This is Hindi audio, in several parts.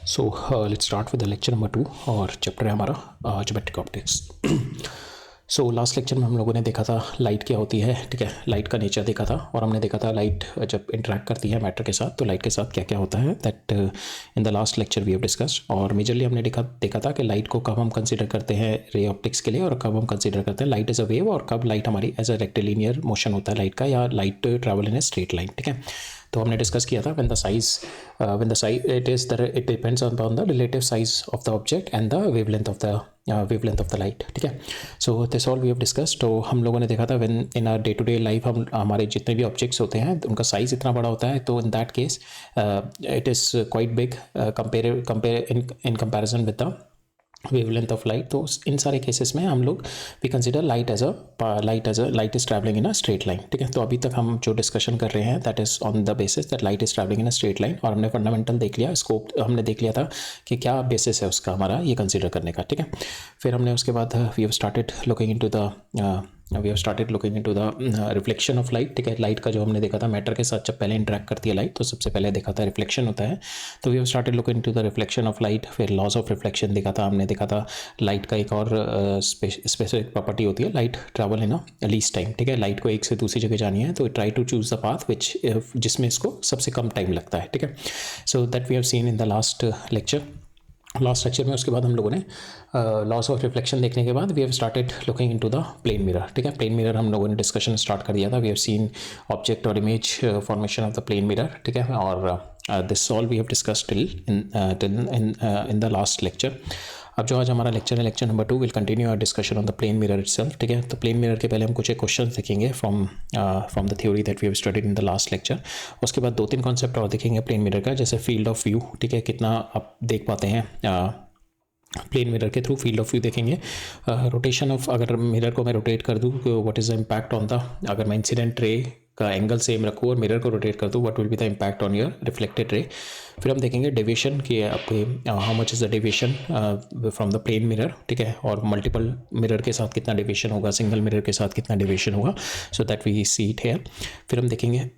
Let's start with the lecture number 2 और चैप्टर है हमारा ज्योमेट्रिक ऑप्टिक्स। लास्ट लेक्चर में हम लोगों ने देखा था लाइट क्या होती है, ठीक है, लाइट का नेचर देखा था और हमने देखा था लाइट जब इंटरेक्ट करती है मैटर के साथ तो लाइट के साथ क्या क्या होता है, that in the last lecture we have discussed. और मेजरली हमने देखा था कि लाइट को कब हम कंसीडर करते हैं रे ऑप्टिक्स के लिए और कब हम कंसीडर करते हैं लाइट एज अ वेव और कब लाइट हमारी एज अ रेक्टिलिनियर मोशन होता है लाइट का, या light travel in a straight line, ठीक है। तो हमने डिस्कस किया था when the size it depends upon the relative size of the object and the wavelength of the light, ठीक है। So this all we have discussed। तो हम लोगों ने देखा था when in our day to day life हम हमारे जितने भी ऑब्जेक्ट्स होते हैं उनका साइज़ इतना बड़ा होता है, तो in that case it is quite big in comparison with the wavelength of light. तो इन सारे केसेस में हम लोग we consider light is travelling in a straight line, ठीक है। तो अभी तक हम जो डिस्कशन कर रहे हैं that is on the basis that light is travelling in a straight line, और हमने फंडामेंटल देख लिया, स्कोप हमने देख लिया था कि क्या बेसिस है उसका हमारा ये कंसिडर करने का, ठीक है। फिर हमने उसके बाद we have started looking into the reflection of light, ठीक है। लाइट का जो हमने देखा था मैटर के साथ जब पहले इंटरेक्ट करती है लाइट तो सबसे पहले देखा था रिफ्लेक्शन होता है, तो we have started looking into the reflection of light. फिर लॉज ऑफ रिफ्लेक्शन देखा था हमने, देखा था लाइट का एक और स्पेसिफिक प्रॉपर्टी होती है light travel in a least time, ठीक है। लाइट को एक से दूसरी जगह जानी है तो try to choose the path which जिसमें इसको सबसे कम टाइम लगता है, ठीक है। So that we have seen in the last lecture में। उसके बाद हम लोगों ने लॉस ऑफ रिफ्लेक्शन देखने के बाद we have started looking into the plane mirror, ठीक है। प्लेन मिरर हम लोगों ने डिस्कशन स्टार्ट कर दिया था, वी हैव सीन ऑब्जेक्ट और image formation of the plane mirror, ठीक है। और this all we have discussed in the last lecture. अब जो आज हमारा लेक्चर है, lecture number 2 will continue our discussion on the plane mirror itself, ठीक है। तो प्लेन मिरर के पहले हम कुछ एक क्वेश्चन देखेंगे from the theory that we have studied in the last lecture. उसके बाद 2-3 कॉन्सेप्ट और देखेंगे प्लेन मिरर का, जैसे फील्ड ऑफ व्यू, ठीक है, कितना आप देख पाते हैं प्लेन मिरर के थ्रू, फील्ड ऑफ व्यू देखेंगे। रोटेशन ऑफ, अगर मिरर को मैं रोटेट कर दूँ what is the impact on the, अगर मैं इंसिडेंट रे का एंगल सेम रखूँ और मिरर को रोटेट कर दूँ what will be the impact on your reflected ray. फिर हम देखेंगे डेविएशन कि आपके how much is the deviation from the plane mirror, ठीक है, और मल्टीपल मिरर के साथ कितना डेविएशन होगा, सिंगल मिरर के साथ कितना डेविएशन होगा, so that we see it here. फिर हम देखेंगे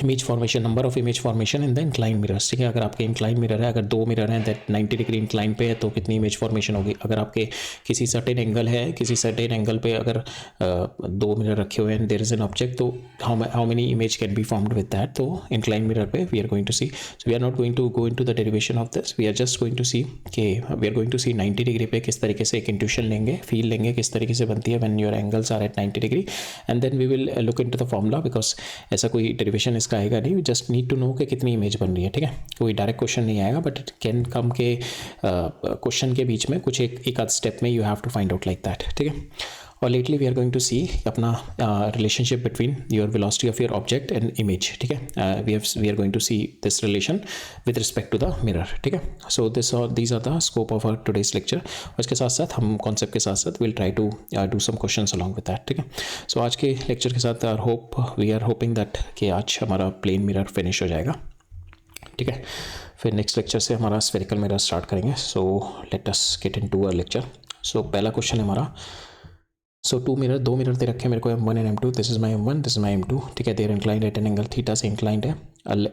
image formation, number of image formation in the incline mirrors, ठीक है। अगर आपके इंक्लाइन मिरर है, अगर 2 मिरर हैं दैट 90 डिग्री इंक्लाइन पे है तो कितनी इमेज फॉर्मेशन होगी। अगर आपके किसी सर्टेन एंगल है, किसी सर्टेन एंगल पे अगर 2 मिरर रखे हुए हैं, देयर इज एन ऑब्जेक्ट, तो how many image can be formed with that. तो इंक्लाइन मिरर पे we are going to see, so we are not going to go into the derivation of this, we are just going to see कि we are going to see 90 degree पे किस तरीके से एक इंट्यूशन लेंगे, फील लेंगे किस तरीके से बनती है when your angles are at 90 degree, and then we will look into the formula, because ऐसा कोई डेरिवेशन इसका आएगा नहीं, जस्ट नीड टू नो कि कितनी इमेज बन रही है, ठीक है। कोई डायरेक्ट क्वेश्चन नहीं आएगा, बट इट कैन कम के क्वेश्चन के बीच में कुछ एक आध स्टेप में you have to find out like that, ठीक है। और lately we are going to see अपना relationship between your velocity of your object and image, ठीक है। We are going to see this relation with respect to the mirror, ठीक है। So these are the scope of our today's lecture. और इसके साथ साथ हम कॉन्सेप्ट के साथ साथ will try to do some questions along with that, ठीक है। सो आज के लेक्चर के साथ वी आर होपिंग दैट कि आज हमारा प्लेन मिरर फिनिश हो जाएगा, ठीक है। फिर नेक्स्ट लेक्चर से हमारा स्फेरिकल मिरर स्टार्ट करेंगे। So let us get into our lecture. सो पहला क्वेश्चन है हमारा, सो 2 मिरर दे रखे हैं मेरे को, M1 and M2, this is my M1, this is my M2, ठीक है। There inclined at an angle theta से इंक्लाइंड है।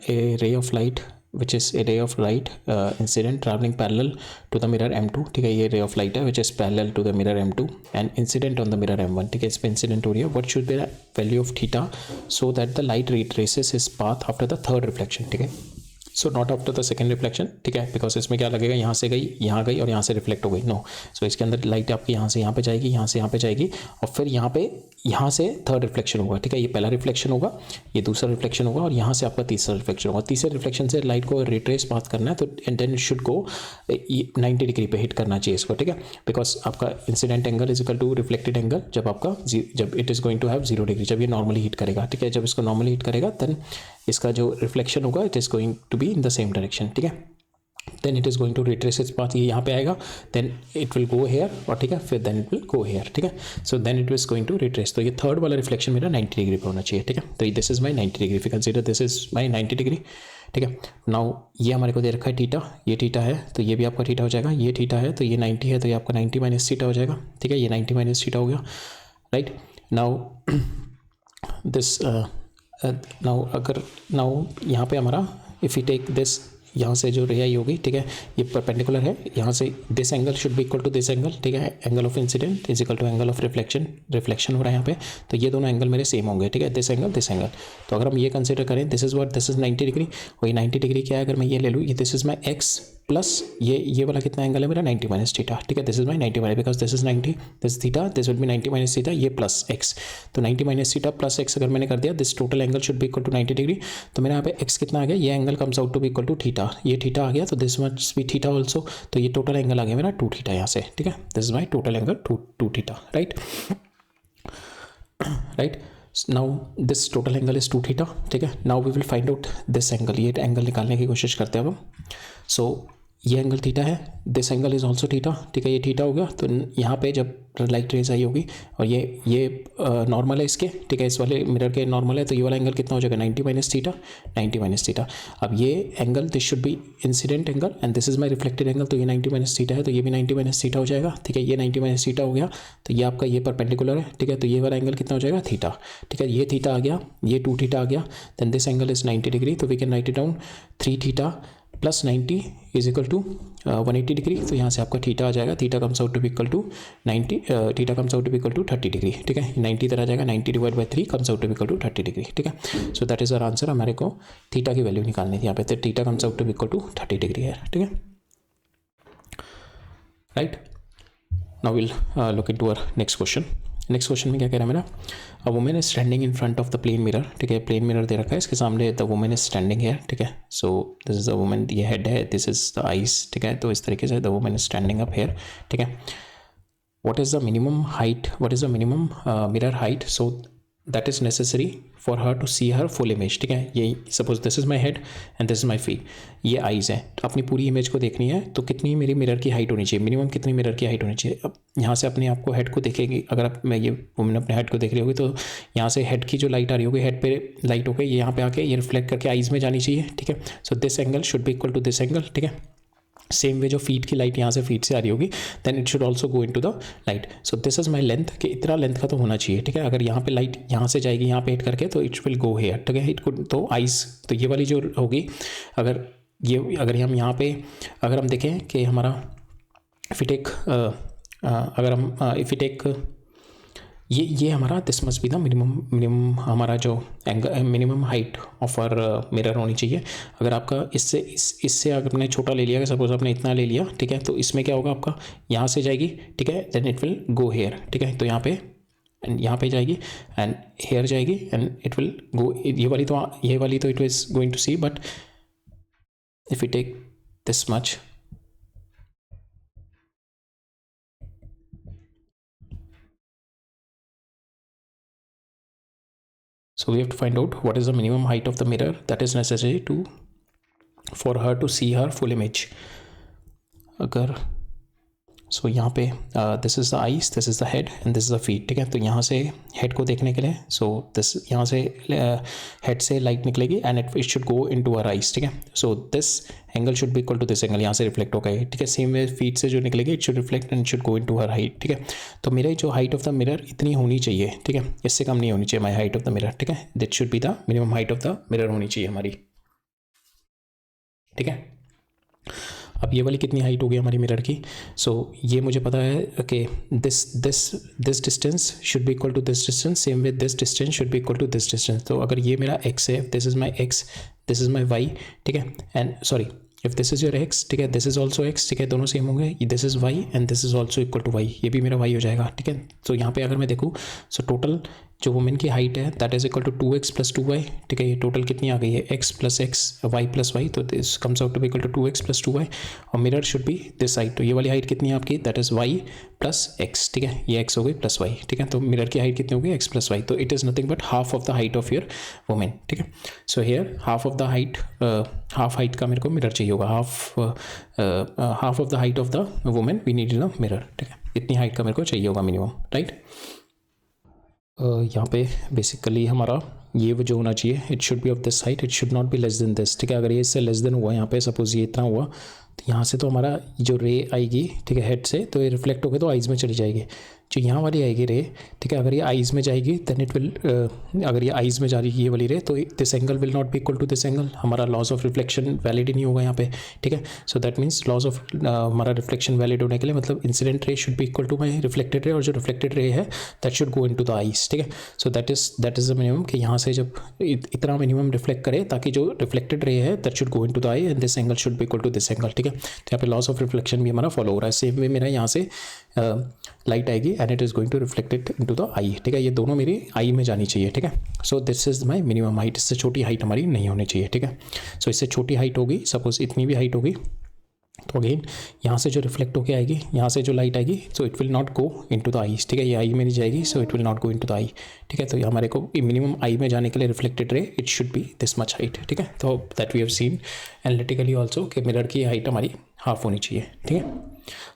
A ray of light which is a ray of light incident traveling parallel to the mirror M2, ठीक है। ये ray of light है which is parallel to the mirror M2 and incident on the mirror M1, ठीक है। इस पे इंसिडेंट हो रही है। what should be the value of theta so that the light retraces its path after the third reflection, ठीक है। So not after the second reflection, ठीक है, बिकॉज इसमें क्या लगेगा, यहाँ से गई, यहाँ गई और यहाँ से रिफ्लेक्ट हो गई, नो। सो इसके अंदर लाइट आपकी यहाँ से यहाँ पे जाएगी, यहाँ से यहाँ पे जाएगी और फिर यहाँ से थर्ड रिफ्लेक्शन होगा, ठीक है। ये पहला रिफ्लेक्शन होगा, ये दूसरा रिफ्लेक्शन होगा और यहाँ से आपका तीसरा रिफ्लेक्शन होगा। तीसरे रिफ्लेक्शन से लाइट को रिट्रेस पाथ करना है तो and then it should go 90 degree पे हिट करना चाहिए इसको, ठीक है। बिकॉज आपका incident angle is equal to reflected angle जब it is going to have 0 degree, जब ये नॉर्मली हिट करेगा, ठीक है। जब इसको नॉर्मली हिट करेगा देन इसका जो रिफ्लेक्शन होगा it is going to be in the same direction, ठीक है। Then it is going to retrace its path, ये यहाँ पे आएगा, then it will go here, और ठीक है, फिर then it will go here, ठीक है। So then it is going to retrace. तो ये थर्ड वाला रिफ्लेक्शन मेरा 90 डिग्री पे होना चाहिए, ठीक है। तो दिस इज माई 90 डिग्री, फिर consider this is my 90 degree, ठीक है। नाउ ये हमारे को दे रखा है थीटा, ये थीटा है तो ये भी आपका थीटा हो जाएगा, ये थीटा है तो ये 90 है तो ये आपका 90 माइनस थीटा हो जाएगा, ठीक है। ये 90 माइनस थीटा हो गया, राइट। नाउ दिस नाउ यहाँ पे हमारा इफ़ यू टेक दिस यहाँ से जो रे आई होगी, ठीक है, ये परपेंडिकुलर है, यहाँ से this angle should be equal to this angle, ठीक है, angle of incident is equal to angle of reflection, reflection हो रहा है यहाँ पे, तो ये दोनों एंगल मेरे सेम होंगे, ठीक है, दिस एंगल दिस एंगल। तो अगर हम ये कंसिडर करें, this is what, this is 90 degree, और ये 90 डिग्री क्या है, अगर मैं ये ले लूँ, ये this is my x plus ये वाला कितना एंगल है मेरा 90 माइनस थीटा, ठीक है, this is my 90 minus, because this is 90, this theta, this will B 90 minus theta, ये प्लस एक्स, तो 90 माइनस थीटा प्लस एक्स अगर मैंने कर दिया, this total angle should be equal to 90 degree. तो मेरा यहाँ पे एक्स कितना आ गया, ये angle comes out to be equal to theta, ये थीटा आ गया, तो this must be theta also, तो ये टोटल एंगल आ गया मेरा 2 थीटा यहाँ से, ठीक है, this is my total angle 2 theta, right right. Now this total angle is 2 theta, ठीक है। Now we will find out this angle, ये एंगल निकालने की कोशिश करते हैं अब हम। सो ये एंगल थीटा है, this angle is also theta, ठीक है, ये थीटा हो गया। तो यहाँ पे जब लाइट रेज आई होगी और ये नॉर्मल है इसके, ठीक है, इस वाले मिरर के नॉर्मल है, तो ये वाला एंगल कितना हो जाएगा 90 माइनस थीटा, 90 माइनस थीटा। अब ये angle this should be incident angle and this is my reflected angle, तो ये 90 माइनस थीटा है, तो ये भी 90 माइनस थीटा हो जाएगा, ठीक है, ये 90 माइनस थीटा हो गया, तो ये आपका ये परपेंडिकुलर है, ठीक है, तो ये वाला एंगल कितना हो जाएगा थीटा, ठीक है, ये थीटा आ गया, ये 2 थीटा आ गया, then this angle is 90 degree, तो we can write it down 3 theta plus 90 is equal to 180 degree. तो यहाँ से आपका थीटा आ जाएगा, theta comes out to be equal to 90, theta comes out to be equal to 30 degree, ठीक है, 90 इधर आ जाएगा, 90 divide by 3 comes out to be equal to 30 degree, ठीक है। So that is our answer, हमारे को थीटा की वैल्यू निकालनी थी यहाँ पे, तो theta comes out to be equal to 30 degree है, ठीक है, right. Now will look into our next question. Next question में क्या कह रहा है मेरा, a women is standing in front of the plane mirror, ठीक है, प्लेन मिरर दे रखा है, इसके सामने द वुमेन इज स्टैंडिंग है, ठीक है, so this is the women, ये हेड है, दिस इज द आईज, ठीक है, तो इस तरीके से the women is standing up here, ठीक है। What is the minimum height, what is the minimum mirror height, so that is necessary for her to see her full image, ठीक है, ये suppose this is my head and this is my feet, ये आईज है, तो अपनी पूरी इमेज को देखनी है, तो कितनी मेरी मिरर की हाइट होनी चाहिए, मिनिमम कितनी मिरर की हाइट होनी चाहिए। अब यहाँ से अपने आप को हेड को देखेंगे, अगर आप मैं ये वुमेन अपने हेड को देख रही होगी, तो यहाँ से हेड की जो लाइट आ रही होगी, हेड पे लाइट होकर ये यहाँ पे आके ये रिफ्लेक्ट करके आईज में जानी चाहिए, ठीक है। So this angle should be equal to this angle, ठीक है। सेम वे जो फीट की लाइट यहाँ से फीट से आ रही होगी, then it should also go into the light. So this is my length, कि इतना लेंथ का तो होना चाहिए, ठीक है। अगर यहाँ पे लाइट यहाँ से जाएगी यहाँ पे हिट करके, तो इट विल गो हेयर, ठीक है, इट कुड, तो आइज, तो ये वाली जो होगी, अगर हम यहाँ पे अगर हम देखें कि हमारा इफ इट टेक ये हमारा this must be the minimum हमारा जो angle minimum height of our mirror होनी चाहिए। अगर आपका इससे अगर आपने छोटा ले लिया, सपोज आपने इतना ले लिया, ठीक है, तो इसमें क्या होगा, आपका यहाँ से जाएगी, ठीक है, then it will go here, ठीक है, तो यहाँ पे जाएगी एंड हेयर जाएगी एंड इट विल गो, ये वाली तो it is going to see, but if you take this much, so we have to find out what is the minimum height of the mirror that is necessary for her to see her full image. अगर सो यहाँ पे this is the eyes, this is the head and this is the feet, ठीक है। तो यहाँ से हेड को देखने के लिए, सो दिस यहाँ से हेड से लाइट निकलेगी and it should go into our eyes, ठीक है। So this angle should be equal to this angle, यहाँ से रिफ्लेक्ट होगा, ठीक है। सेम वे फीट से जो निकलेगी, it should reflect and should go into her height, ठीक है। तो मेरे जो हाइट ऑफ द मिरर इतनी होनी चाहिए, ठीक है, इससे कम नहीं होनी चाहिए my height of the mirror, ठीक है। That should be the minimum height of the mirror होनी चाहिए हमारी, ठीक है। अब ये वाली कितनी हाइट होगी हमारी मिरर की, सो ये मुझे पता है कि this distance should be equal to this distance, same with this distance should be equal to this distance. तो अगर ये मेरा x है, this is my x, this is my y, ठीक है, and sorry if this is your x, ठीक है, दिस इज ऑल्सो x, ठीक है, दोनों सेम होंगे, this is y and this is also equal to y, ये भी मेरा y हो जाएगा, ठीक है। तो यहाँ पे अगर मैं देखूँ, सो टोटल जो वुमेन की हाइट है that is equal to 2x plus 2y, ठीक है, ये टोटल कितनी आ गई है x plus x, y plus y, तो this comes out to be equal to 2x plus 2y, और mirror should be this side, तो ये वाली हाइट कितनी है आपकी, that is y plus x, ठीक है, ये x हो गई प्लस y, ठीक है। तो मिरर की हाइट कितनी होगी, x प्लस y, तो it is nothing but half of the height of your women, ठीक है। So here half of the height, half height का मेरे को मिरर चाहिए होगा, half of the height of the women we need in the mirror, ठीक है, इतनी हाइट का मेरे को चाहिए होगा मिनिमम, राइट। यहाँ पे बेसिकली हमारा ये जो होना चाहिए, it should B of this height, it should not be less than this, ठीक है। अगर ये इससे लेस देन हुआ, यहाँ पे सपोज ये इतना हुआ, तो यहाँ से तो हमारा जो रे आएगी, ठीक है, हेड से, तो ये रिफ्लेक्ट होकर तो आइज़ में चली जाएगी, जो यहाँ वाली आएगी रे, ठीक है, अगर ये आइज़ में जाएगी देन इट विल, अगर ये आइज़ में जा रही है ये वाली रे, तो this angle will not be equal to this angle, हमारा लॉस ऑफ रिफ्लेक्शन वैलिड ही नहीं होगा यहाँ पे, ठीक है। So that means laws of हमारा रिफ्लेक्शन वैलिड होने के लिए मतलब incident ray should be equal to my reflected ray, और जो रिफ्लेक्टेड रे है that should go into the eyes, ठीक है। So that is the minimum कि यहाँ से जब इतना मिनिमम रिफ्लेक्ट करे ताकि जो रिफ्लेक्टेड रे है that should go into the eye and this angle should be equal to this angle, ठीक है। तो यहाँ पे लॉस ऑफ रिफ्लेक्शन भी हमारा फॉलो हो रहा है। सेम वे मेरा यहाँ से लाइट आएगी and it is going to reflected into the eye, ठीक है। ये दोनों मेरी आई में जानी चाहिए, ठीक है। So this is my minimum height, इससे छोटी हाइट हमारी नहीं होनी चाहिए, ठीक है। सो इससे छोटी हाइट होगी, सपोज इतनी भी हाइट होगी, तो अगेन यहाँ से जो रिफ्लेक्ट होकर आएगी, यहाँ से जो लाइट आएगी, so it will not go into the eyes, ठीक है। ये आई में नहीं जाएगी, so it will not go into the eye, ठीक है। तो हमारे को मिनिमम आई में जाने के लिए reflected ray it should be this much height, ठीक है। तो that we have seen analytically also कि मिरर की हाइट हमारी हाफ होनी चाहिए, ठीक है,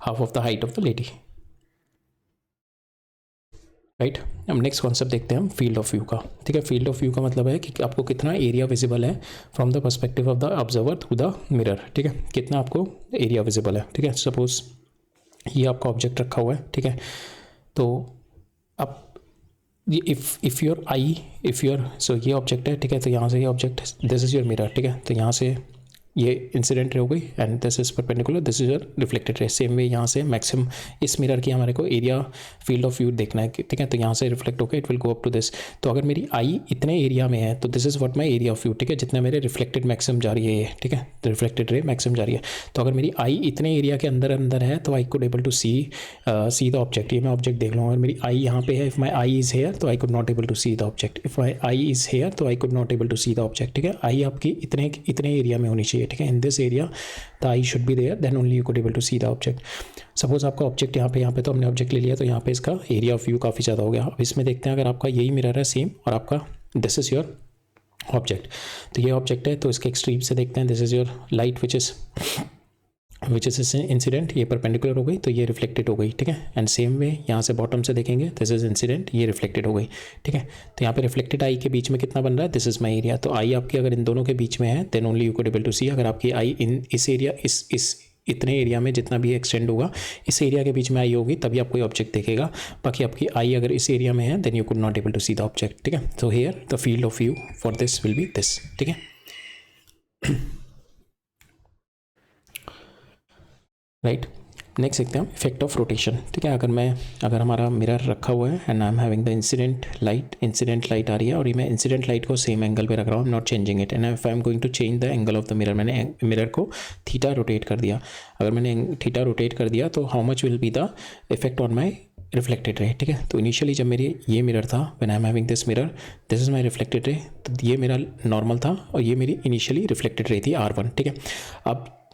half of the height of the lady, right. अब नेक्स्ट कॉन्सेप्ट देखते हैं हम फील्ड ऑफ व्यू का, ठीक है। फील्ड ऑफ व्यू का मतलब है कि आपको कितना एरिया विजिबल है from the perspective of the observer through the mirror, ठीक है, कितना आपको एरिया विजिबल है, ठीक है। सपोज ये आपका ऑब्जेक्ट रखा हुआ है, ठीक है। तो अब इफ़ योर सो ये ऑब्जेक्ट है, ठीक है। तो यहाँ से ये object, this is your mirror, ठीक है। तो यहाँ से ये इंसिडेंट रे हो गई and this is perpendicular, this is your reflected रे। सेम वे यहाँ से मैक्सिमम इस मिरर की हमारे को एरिया फील्ड ऑफ व्यू देखना है, ठीक है। तो यहाँ से रिफ्लेक्ट होकर it will go up to this. तो अगर मेरी आई इतने एरिया में है तो this is what my area of view, ठीक है, जितना मेरे रिफ्लेक्टेड मैक्सिमम जा रही है ये, ठीक है, रिफ्लेक्टेड रे मैक्सिमम जा रही है। तो अगर मेरी आई इतने एरिया के अंदर है तो I could able to see the object, ये मैं ऑब्जेक्ट देख लूँगा। अगर मेरी आई यहाँ पे है, if my eye is here तो I could not able to see the object, if my eye is here तो I could not able to see the object, ठीक है। आई आपकी इतने एरिया में होनी चाहिए, ठीक है। In this area the eye should be there, then only you could able to see the object. Suppose आपका ऑब्जेक्ट यहाँ पे तो हमने ऑब्जेक्ट ले लिया, तो यहाँ पे इसका एरिया ऑफ व्यू काफ़ी ज़्यादा हो गया। अब इसमें देखते हैं अगर आपका यही मिरर है सेम और आपका दिस इज़ योर ऑब्जेक्ट, तो ये ऑब्जेक्ट है तो इसके एक्सट्रीम से देखते हैं, this is your light which is incident, ये परपेंडिकुलर हो गई तो ये रिफ्लेक्टेड हो गई, ठीक है। एंड सेम वे यहाँ से बॉटम से देखेंगे, दिस इज इंसिडेंट, ये रिफ्लेक्टेड हो गई, ठीक है। तो यहाँ पे रिफ्लेक्टेड आई के बीच में कितना बन रहा है, दिस इज माई एरिया। तो आई आपकी अगर इन दोनों के बीच में है then only you could able to see. अगर आपकी आई इस एरिया इस इतने एरिया में जितना भी एक्सटेंड होगा इस एरिया के बीच में आई होगी तभी आपको ये ऑब्जेक्ट देखेगा। बाकी आपकी आई अगर इस एरिया में है then you could not able to see the object, ठीक है। तो here the field of view for this will be this, ठीक है, राइट। नेक्स्ट देखते हैं इफेक्ट ऑफ रोटेशन, ठीक है। अगर हमारा मिरर रखा हुआ है and I am having the incident light आ रही है और ये मैं इंसिडेंट लाइट को सेम एंगल पे रख रहा हूँ, not changing it, and if I am going to change the angle of the mirror, मैंने मिरर को थीटा रोटेट कर दिया। अगर मैंने थीटा रोटेट कर दिया तो how much will be the effect on my reflected ray, ठीक है। तो इनिशियली जब मेरी ये मिरर था, when I am having this mirror, this is my reflected ray, तो ये मेरा नॉर्मल था और ये मेरी इनिशियली रिफ्लेक्टेड रे थी R1, ठीक है।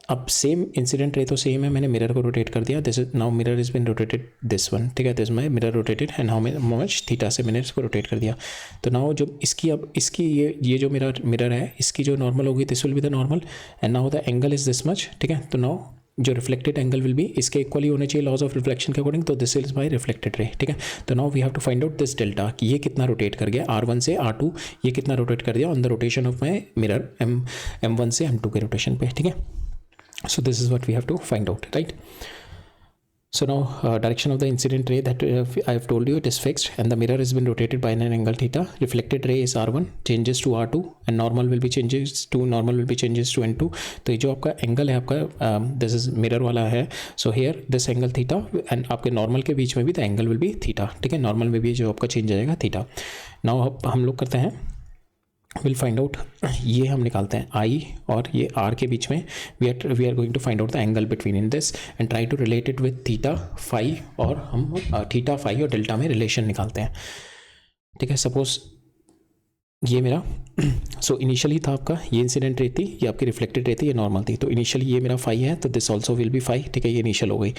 अब सेम इंसिडेंट रे तो सेम है, मैंने मिरर को रोटेट कर दिया, this is now mirror is been rotated this one, ठीक है, this my mirror rotated and how much theta से मैंने इसको रोटेट कर दिया। तो नाउ जो इसकी ये जो मिरर है इसकी जो नॉर्मल होगी this will be the normal and now the angle is this much, ठीक है। तो नाउ जो रिफ्लेक्टेड एंगल विल बी इसके इक्वली होने चाहिए लॉज ऑफ रिफ्लेक्शन के अकॉर्डिंग, तो this is my reflected ray, ठीक है। तो now we have to find out this delta कि ये कितना रोटेट कर गया R1 से R2, ये कितना रोटेट कर दिया on the rotation of my mirror M1 से M2 के रोटेशन पे, ठीक है। So this is what we have to find out, right? So now direction of the incident ray that I have told you, it is fixed and the mirror has been rotated by an angle theta. Reflected ray is R1, changes to R2 and normal will be changes to N2. तो ये जो आपका एंगल है आपका this is mirror वाला है, so here this angle theta and आपके नॉर्मल के बीच में भी the angle will be theta, ठीक है। नॉर्मल में भी जो आपका चेंज आएगा थीटा। नाउ हम लोग करते हैं विल फाइंड आउट, ये हम निकालते हैं आई और ये आर के बीच में we are going to find out the angle between in this and try to relate it with theta phi, और हम थीटा फाई और डेल्टा में रिलेशन निकालते हैं, ठीक है। सपोज ये मेरा सो इनिशियली था आपका ये इंसिडेंट रे थी, ये आपकी रिफ्लेक्टेड रे थी, ये नॉर्मल थी। तो इनिशियली ये मेरा फाई है तो this also will be phi, ठीक है, ये इनिशियल हो गई।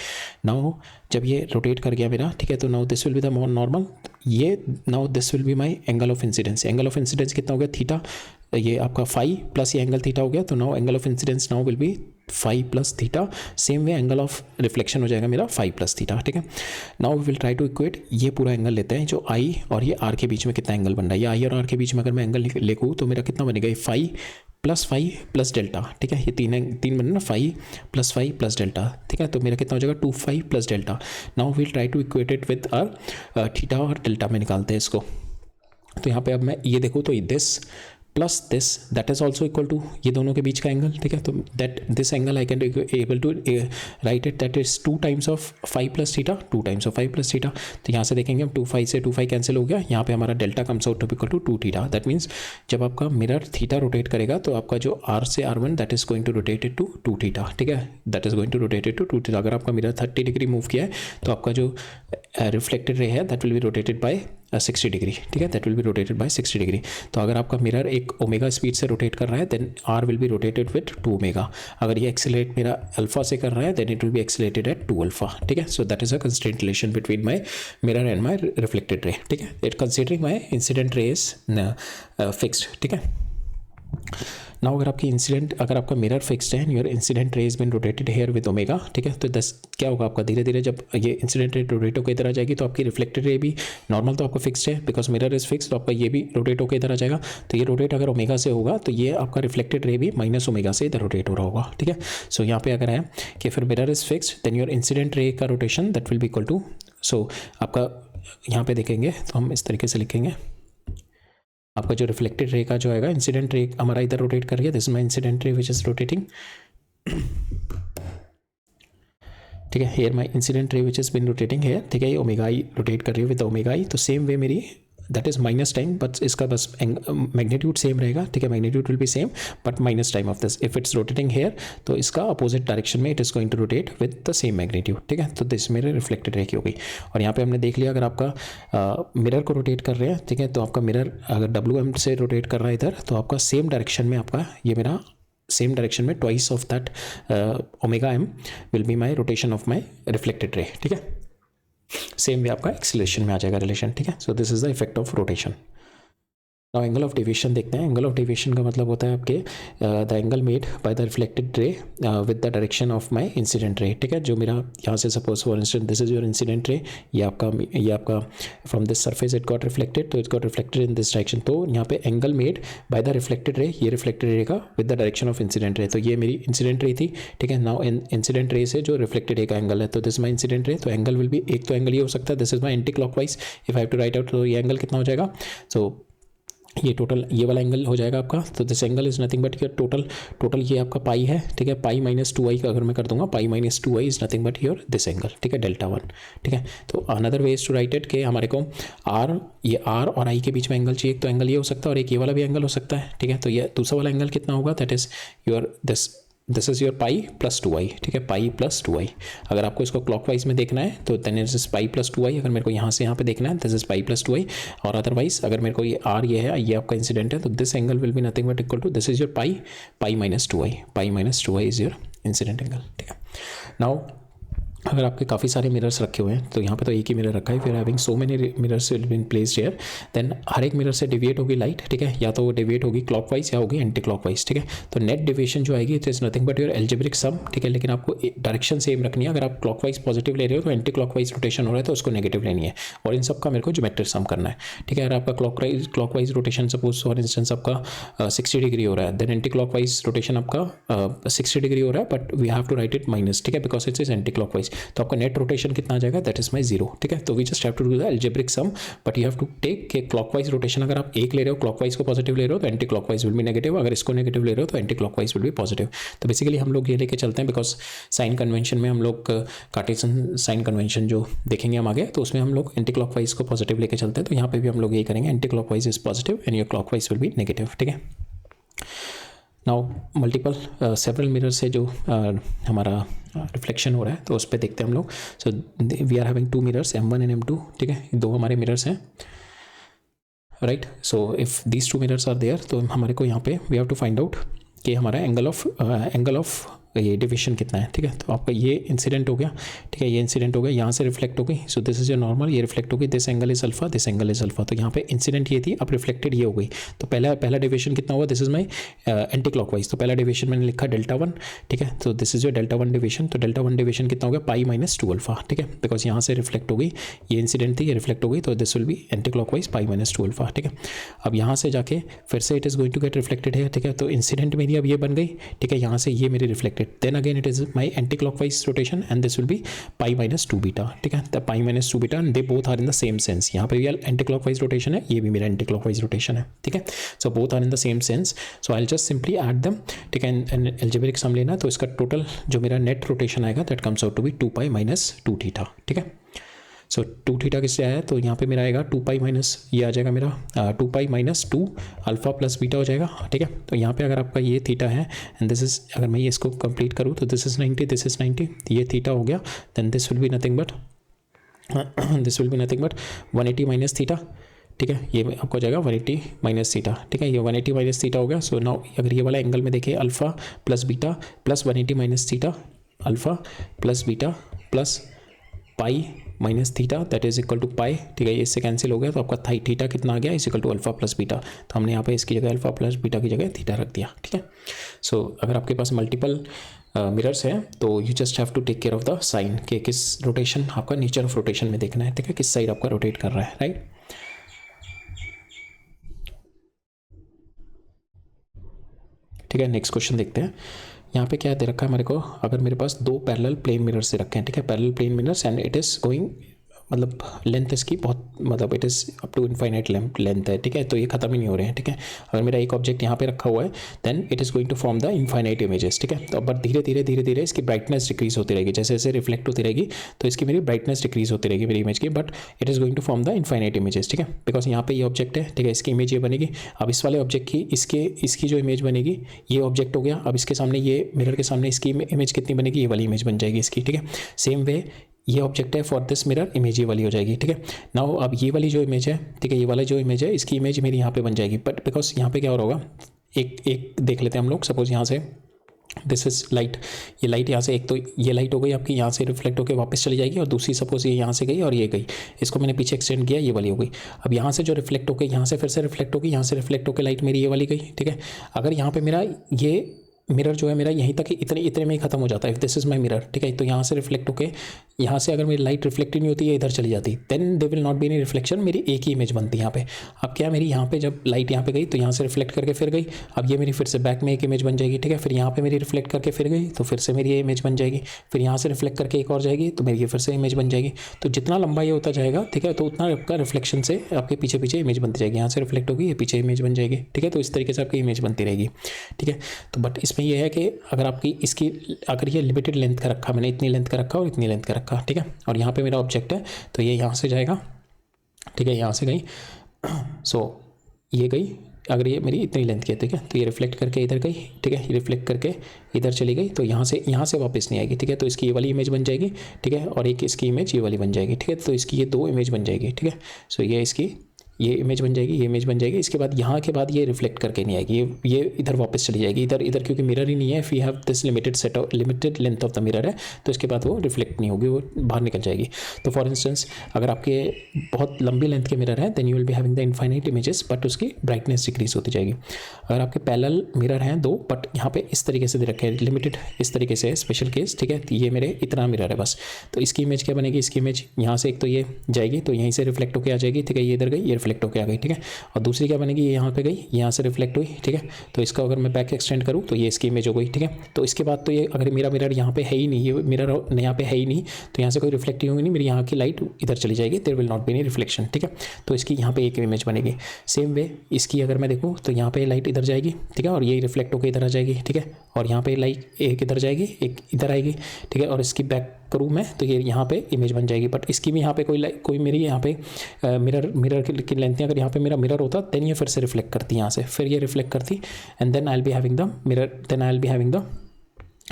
नाउ जब ये रोटेट कर गया मेरा, ठीक है, तो now this will be the normal, ये now this will be my angle of incidence. Angle of incidence कितना हो गया थीटा, ये आपका फाई प्लस ये एंगल थीटा हो गया, तो now angle of incidence now will be phi plus theta, same way angle of reflection हो जाएगा मेरा फाई प्लस थीटा, ठीक है। Now we will try to equate, ये पूरा एंगल लेते हैं जो आई और ये आर के बीच में कितना एंगल बन रहा है, ये आई और आर के बीच में अगर मैं एंगल लिखूँ तो मेरा कितना बनेगा, ये फाई प्लस डेल्टा, ठीक है, ये तीन बने ना, फाई प्लस डेल्टा, ठीक है, तो मेरा कितना हो जाएगा 2 phi plus delta. Now we'll try to equate it with theta और डेल्टा में निकालते हैं इसको। तो यहाँ पे अब मैं ये देखूँ तो this plus this that is also equal to ये दोनों के बीच का एंगल, ठीक है, तो that this angle I can able to write it that is 2 times of phi plus theta, 2 times of phi plus theta. तो यहाँ से देखेंगे हम 2 फाई से 2 फाई कैंसिल हो गया, यहाँ पे हमारा delta comes out to equal to 2 theta. That means जब आपका मिरर थीटा रोटेट करेगा तो आपका जो आर से R1 that is going to rotate it to 2 theta, ठीक है, that is going to rotate it to 2 theta. अगर आपका मिरर 30 डिग्री मूव किया है तो आपका जो रिफ्लेक्टेड रे है that will be rotated bye 60 degree, ठीक है, that will be rotated bye 60 degree. तो अगर आपका मिरर एक ओमेगा स्पीड से रोटेट कर रहा है then R will be rotated with 2 omega. अगर ये एक्सेलरेट मेरा अल्फा से कर रहा है then it will be accelerated at 2 alpha, ठीक है। So that is a constraint relation between my mirror and my reflected ray, ठीक है, it considering my incident ray is fixed, ठीक है। नाउ अगर आपका मिरर फिक्स्ड है, your incident ray is been rotated here with omega, ठीक है, तो क्या होगा आपका धीरे धीरे जब ये इंसिडेंट रे रोटेट होकर इधर आ जाएगी तो आपकी रिफ्लेक्टेड रे भी नॉर्मल तो आपका फिक्स्ड है बिकॉज मिरर इज फिक्स, तो आपका ये भी रोटेट होकर इधर आ जाएगा। तो ये रोटेट अगर ओमेगा से होगा तो ये आपका रिफ्लेक्टेड रे भी माइनस ओमेगा से इधर रोटेट हो रहा होगा, ठीक है। सो यहाँ पे अगर है कि फिर mirror is fixed then your incident ray का rotation that will be equal to, so आपका यहाँ पे देखेंगे तो हम इस तरीके से लिखेंगे, आपका जो रिफ्लेक्टेड रे का जो आएगा, इंसिडेंट रे हमारा इधर रोटेट कर रही है, this is my incident ray which is rotating, ठीक है, hair my incident ray which is been rotating here, ठीक है, ये ओमेगा आई रोटेट कर रही है विद ओमेगा आई। तो सेम वे मेरी that is minus time but इसका बस मैग्नीट्यूड सेम रहेगा, ठीक है, magnitude will be same but minus time of this. If it's rotating here तो इसका अपोजिट डायरेक्शन में it is going to rotate with the same magnitude, ठीक है। तो दिस मेरे रिफ्लेक्टेड रे की हो गई। और यहाँ पे हमने देख लिया अगर आपका मिरर को रोटेट कर रहे हैं, ठीक है, तो आपका मिरर अगर WM से रोटेट कर रहा है इधर तो आपका सेम डायरेक्शन में आपका ये मेरा सेम डायरेक्शन में twice of that omega m will be my rotation of my reflected ray, ठीक है। सेम वे आपका एक्सीलरेशन में आ जाएगा रिलेशन, ठीक है। So this is the effect of rotation. Now angle of deviation देखते हैं। एंगल ऑफ डेविएशन का मतलब होता है आपके the angle made by the reflected ray with the direction of my incident ray, ठीक है। जो मेरा यहाँ से suppose for instance this is your incident ray, ये आपका from this surface it got reflected, तो it got reflected in this direction. तो यहाँ पे angle made by the reflected ray, ये रिफ्लेक्टेड रे का with the direction of incident ray, तो ये मेरी इंसिडेंट रे थी, ठीक है। नाउ इंसिडेंट रे से जो रिफ्लेक्टेड रे का एंगल है तो दिस माई इंसिडेंट रे, तो एंगल विल बी, एक तो एंगल ये हो सकता है this is my anti clockwise, if I have to write out तो ये एंगल कितना हो जाएगा, सो ये टोटल ये वाला एंगल हो जाएगा आपका। तो this angle is nothing but your total ये आपका पाई है, ठीक है, पाई माइनस 2i का अगर मैं कर दूंगा, pi minus 2i is nothing but your this angle, ठीक है, डेल्टा 1, ठीक है। तो another way is to write it कि हमारे को ये r और i के बीच में एंगल चाहिए, एक तो एंगल ये हो सकता है और एक ये वाला भी एंगल हो सकता है, ठीक है। तो ये दूसरा वाला एंगल कितना होगा, that is your this is your pi plus 2i, ठीक है, पाई प्लस 2i। अगर आपको इसको क्लॉकवाइज में देखना है तो then is pi plus 2i, अगर मेरे को यहाँ से यहाँ पे देखना है this is pi plus 2i, और अदरवाइज अगर मेरे को ये r ये है, ये आपका इंसिडेंट है, तो this angle will be nothing but equal to this is your pi minus 2i, pi minus 2i is your incident angle, ठीक है। नाउ अगर आपके काफ़ी सारे मिरर्स रखे हुए हैं तो यहाँ पे तो एक ही मिरर रखा है, फिर having so many mirrors will been placed here, then हर एक मिरर से डिविएट होगी लाइट, ठीक है, या तो वो डिविएट होगी क्लॉकवाइज या होगी एंटी क्लॉकवाइज, ठीक है। तो नेट डिविएशन जो आएगी it is nothing but your algebraic sum, ठीक है, लेकिन आपको डायरेक्शन सेम रखनी है। अगर आप क्लॉकवाइज पॉजिटिव ले रहे हो तो एंटी क्लॉकवाइज रोटेशन हो रहा है तो उसको नेगेटिव लेनी है, और इन सब का मेरे को ज्योमेट्रिक सम करना है, ठीक है। अगर आपका clockwise rotation suppose for instance आपका 60 डिग्री हो रहा है, देन एंटी क्लॉकवाइज रोटेशन आपका 60 डिग्री हो रहा है, but we have to write it minus, ठीक है, because it is anti clockwise. तो आपका नेट रोटेशन कितना आ जाएगा, दैट इज माई 0, ठीक है। तो we just have to do the algebraic sum, but you have to take के क्लॉकवाइज रोटेशन अगर आप एक ले रहे हो, क्लॉकवाइज को पॉजिटिव ले रहे हो तो anti clockwise will be negative, अगर इसको नेगेटिव ले रहे हो तो anti clockwise will be positive. तो बेसिकली हम लोग ये लेके चलते हैं बिकॉज साइन कन्वेंशन में हम लोग कार्टेशियन साइन कन्वेंशन जो देखेंगे हम आगे, तो उसमें हम लोग एंटी क्लॉकवाइज को पॉजिटिव लेके चलते हैं। तो यहाँ पे भी हम लोग यही करेंगे, anti clockwise is positive and your clockwise will be negative, ठीक है। नाउ मल्टीपल सेवरल मिरर से जो हमारा रिफ्लेक्शन हो रहा है तो उस पर देखते हैं हम लोग। So we are having 2 mirrors M1 and M2, ठीक है, 2 हमारे मिरर्स हैं, right. So if these 2 mirrors are there तो हमारे को यहाँ पे we have to find out कि हमारा एंगल ऑफ ये डिविएशन कितना है, ठीक है। तो आपका ये इंसिडेंट हो गया, ठीक है, ये इंसिडेंट हो गया, यहाँ से रिफ्लेक्ट हो गई, सो दिस इज योर नॉर्मल, ये रिफ्लेक्ट हो गई, this angle is alpha, this angle is alpha. तो यहाँ पे इंसिडेंट ये थी, अब रिफ्लेक्टेड ये हो गई। तो पहला डिविएशन कितना हुआ, this is my anti clockwise, तो पहला डिविएशन मैंने लिखा Δ1, ठीक है। तो दिस इज योर Δ1 डिविएशन, तो Δ1 डिविएशन कितना हो गया, पाई माइनस 2 अल्फा, ठीक है, बिकॉज यहाँ से रिफ्लेक्ट हो गई, ये इंसिडेंट थी, ये रिफ्लेक्ट हो गई, तो this will be anti clockwise pi minus 2 alpha, ठीक है। अब यहाँ से जाके फिर से it is going to get reflected है, ठीक है। तो इंसिडेंट मेरी अब ये बन गई, ठीक है, यहाँ से ये मेरी reflected, then again it is my anti clockwise rotation and this will be pi minus 2 beta, ठीक है। The pi minus 2 beta and they both are in the same sense, यहाँ पे भी एंटी क्लॉकवाइज रोटेशन है, ये भी मेरा एंटी क्लॉकवाइज रोटेशन है, ठीक है। So both are in the same sense, so I will just simply add them, ठीक है। एंड एल्जेब्रिक सम लेना, तो इसका टोटल जो मेरा नेट रोटेशन आएगा that comes out to be 2 pi minus 2 theta, ठीक है। सो 2 थीटा किससे आया, तो यहाँ पे मेरा आएगा 2 पाई माइनस, ये आ जाएगा मेरा 2 pi minus 2 alpha plus beta हो जाएगा, ठीक है। तो यहाँ पे अगर आपका ये थीटा है एंड दिस इज, अगर मैं ये इसको कंप्लीट करूँ तो दिस इज 90, दिस इज 90, ये थीटा हो गया, then this will be nothing but 180 minus theta, ठीक है। ये आपको हो जाएगा 180 माइनस थीटा, ठीक है, ये 180 माइनस थीटा हो गया। सो नाउ अगर ये वाला एंगल में देखिए, alpha plus beta plus 180 minus theta, alpha plus beta plus pi minus theta that is equal to pi, ठीक है, ये इससे कैंसिल हो गया, तो आपका थीटा कितना आ गया, is equal to alpha plus beta. तो हमने यहाँ पे इसकी जगह अल्फा प्लस बीटा की जगह थीटा रख दिया, ठीक है। सो अगर आपके पास मल्टीपल मिरर्स हैं तो you just have to take care of the sign कि किस रोटेशन आपका नेचर ऑफ रोटेशन में देखना है, ठीक है, किस साइड आपका रोटेट कर रहा है, राइट। ठीक है, नेक्स्ट क्वेश्चन देखते हैं। यहाँ पे क्या दे रखा है मेरे को, अगर मेरे पास 2 पैरेलल प्लेन मिरर्स से रखे हैं, ठीक है, parallel plane mirrors and it is going, मतलब लेंथ इसकी बहुत, मतलब it is up to infinite length है, ठीक है, तो ये खत्म ही नहीं हो रहे हैं, ठीक है। अगर मेरा एक ऑब्जेक्ट यहाँ पे रखा हुआ है then it is going to form the infinite images, ठीक है। तो अब धीरे धीरे इसकी ब्राइटनेस डिक्रीज होती रहेगी, जैसे जैसे रिफ्लेक्ट होती रहेगी तो इसकी मेरी ब्राइटनेस डिक्रीज होती रहेगी मेरी इमेज की, but it is going to form the infinite images, ठीक है, बिकॉज यहाँ पे ये ऑब्जेक्ट है, ठीक है, इसकी इमेज ये बनेगी। अब इस वाले ऑब्जेक्ट की इसकी जो इमेज बनेगी, ये ऑब्जेक्ट हो गया, अब इसके सामने ये मिरर के सामने इसकी इमेज कितनी बनेगी, ये वाली इमेज बन जाएगी इसकी, ठीक है। सेम वे ये ऑब्जेक्ट है, फॉर दिस मिरर इमेज ये वाली हो जाएगी, ठीक है। नाउ अब ये वाली जो इमेज है, ठीक है, ये वाला जो इमेज है इसकी इमेज मेरी यहाँ पे बन जाएगी, बट बिकॉज यहाँ पे क्या हो रहा होगा, एक देख लेते हैं हम लोग। सपोज यहाँ से दिस इज लाइट, ये लाइट यहाँ से, एक तो ये लाइट हो गई आपकी, यहाँ से रिफ्लेक्ट होकर वापस चली जाएगी, और दूसरी सपोज ये यहाँ से गई और ये गई, इसको मैंने पीछे एक्सटेंड किया, ये वाली हो गई। अब यहाँ से जो रिफ्लेक्ट होकर यहाँ से फिर से रिफ्लेक्ट होगी, यहाँ से रिफ्लेक्ट होकर लाइट मेरी ये वाली गई, ठीक है। अगर यहाँ पे मेरा ये मिरर जो है मेरा यहीं तक इतने में ही खत्म हो जाता है, if this is my mirror, ठीक है। तो यहाँ से रिफ्लेक्ट होके, यहाँ से अगर मेरी लाइट रिफ्लेक्ट ही नहीं होती है, इधर चली जाती, then they will not be any reflection, मेरी एक ही इमेज बनती है यहाँ पे। अब क्या, मेरी यहाँ पे जब लाइट यहाँ पे गई तो यहाँ से रिफ्लेक्ट करके फिर गई, अब ये मेरी फिर से बैक में एक इमेज बन जाएगी, ठीक है। फिर यहाँ पे मेरी रिफ्लेक्ट करके फिर गई तो फिर से मेरी ये इमेज बन जाएगी, फिर यहाँ से रिफ्लेक्ट करके एक और जाएगी तो मेरी ये फिर से इमेज बन जाएगी। तो जितना लंबा ये होता जाएगा, ठीक है, तो उतना आपका रिफ्लेक्शन से आपके पीछे पीछे इमेज बनती जाएगी, यहाँ से रिफ्लेक्ट होगी, ये पीछे इमेज बन जाएगी, ठीक है। तो इस तरीके से आपकी इमेज बनती रहेगी, ठीक है। तो बट इसमें यह है कि अगर आपकी इसकी, अगर ये लिमिटेड लेंथ का रखा, मैंने इतनी लेंथ का रखा और इतनी लेंथ का रखा, ठीक है, और यहाँ पे मेरा ऑब्जेक्ट है तो ये यहाँ से जाएगा, ठीक है, यहाँ से गई, सो ये गई, अगर ये मेरी इतनी लेंथ की है, ठीक है, तो ये रिफ्लेक्ट करके इधर गई, ठीक है, ये रिफ्लेक्ट करके इधर चली गई, तो यहाँ से वापस नहीं आएगी, ठीक है। तो इसकी ये वाली इमेज बन जाएगी, ठीक है, और एक इसकी इमेज ये वाली बन जाएगी, ठीक है। तो इसकी ये 2 इमेज बन जाएगी, ठीक है। सो ये इसकी ये इमेज बन जाएगी, ये इमेज बन जाएगी, इसके बाद यहाँ के बाद ये रिफ्लेक्ट करके नहीं आएगी, ये इधर वापस चली जाएगी, इधर क्योंकि मिरर ही नहीं है, if you have this limited length of the mirror है, तो इसके बाद वो रिफ्लेक्ट नहीं होगी, वो बाहर निकल जाएगी। तो फॉर इंस्टेंस अगर आपके बहुत लंबी लेंथ के मिरर है then you will be having the infinite images, but उसकी ब्राइटनेस डिक्रीज होती जाएगी। अगर आपके पैरेलल मिरर हैं 2, बट यहाँ पे इस तरीके से दे रखे हैं, लिमिटेड इस तरीके से स्पेशल केस, ठीक है, ये मेरे इतना मिरर है बस, तो इसकी इमेज क्या बनेगी, इसकी इमेज यहाँ से एक तो ये जाएगी, तो यहीं से रिफ्लेक्ट होकर आ जाएगी, ठीक है, ये इधर गई, ये रिफ्लेक्ट होकर आ गई, ठीक है, और दूसरी क्या बनेगी, ये यहाँ पे गई, यहाँ से रिफ्लेक्ट हुई, ठीक है। तो इसका अगर मैं बैक एक्सटेंड करूँ तो ये इसकी इमेज हो गई, ठीक है। तो इसके बाद तो ये, अगर मेरा मिरर यहाँ पे है ही नहीं, ये मिरर यहाँ पे है ही नहीं, तो यहाँ से कोई रिफ्लेक्ट होगी नहीं, मेरी यहाँ की लाइट इधर चली जाएगी, there will not be any reflection, ठीक है। तो इसकी यहाँ पे एक इमेज बनेगी। सेम वे इसकी अगर मैं देखूँ तो यहाँ पे लाइट इधर जाएगी, ठीक है, और ये रिफ्लेक्ट होकर इधर आ जाएगी, ठीक है, और यहाँ पे लाइट एक इधर जाएगी, एक इधर आएगी, ठीक है, और इसकी बैक करूँ मैं तो ये यहाँ पे इमेज बन जाएगी, बट इसकी भी यहाँ पे कोई मेरी यहाँ पे मिरर की लेंथ, अगर यहाँ पे मेरा मिरर होता देन ये फिर से रिफ्लेक्ट करती, यहाँ से फिर ये रिफ्लेक्ट करती, and then I will be having the mirror, then I will be having the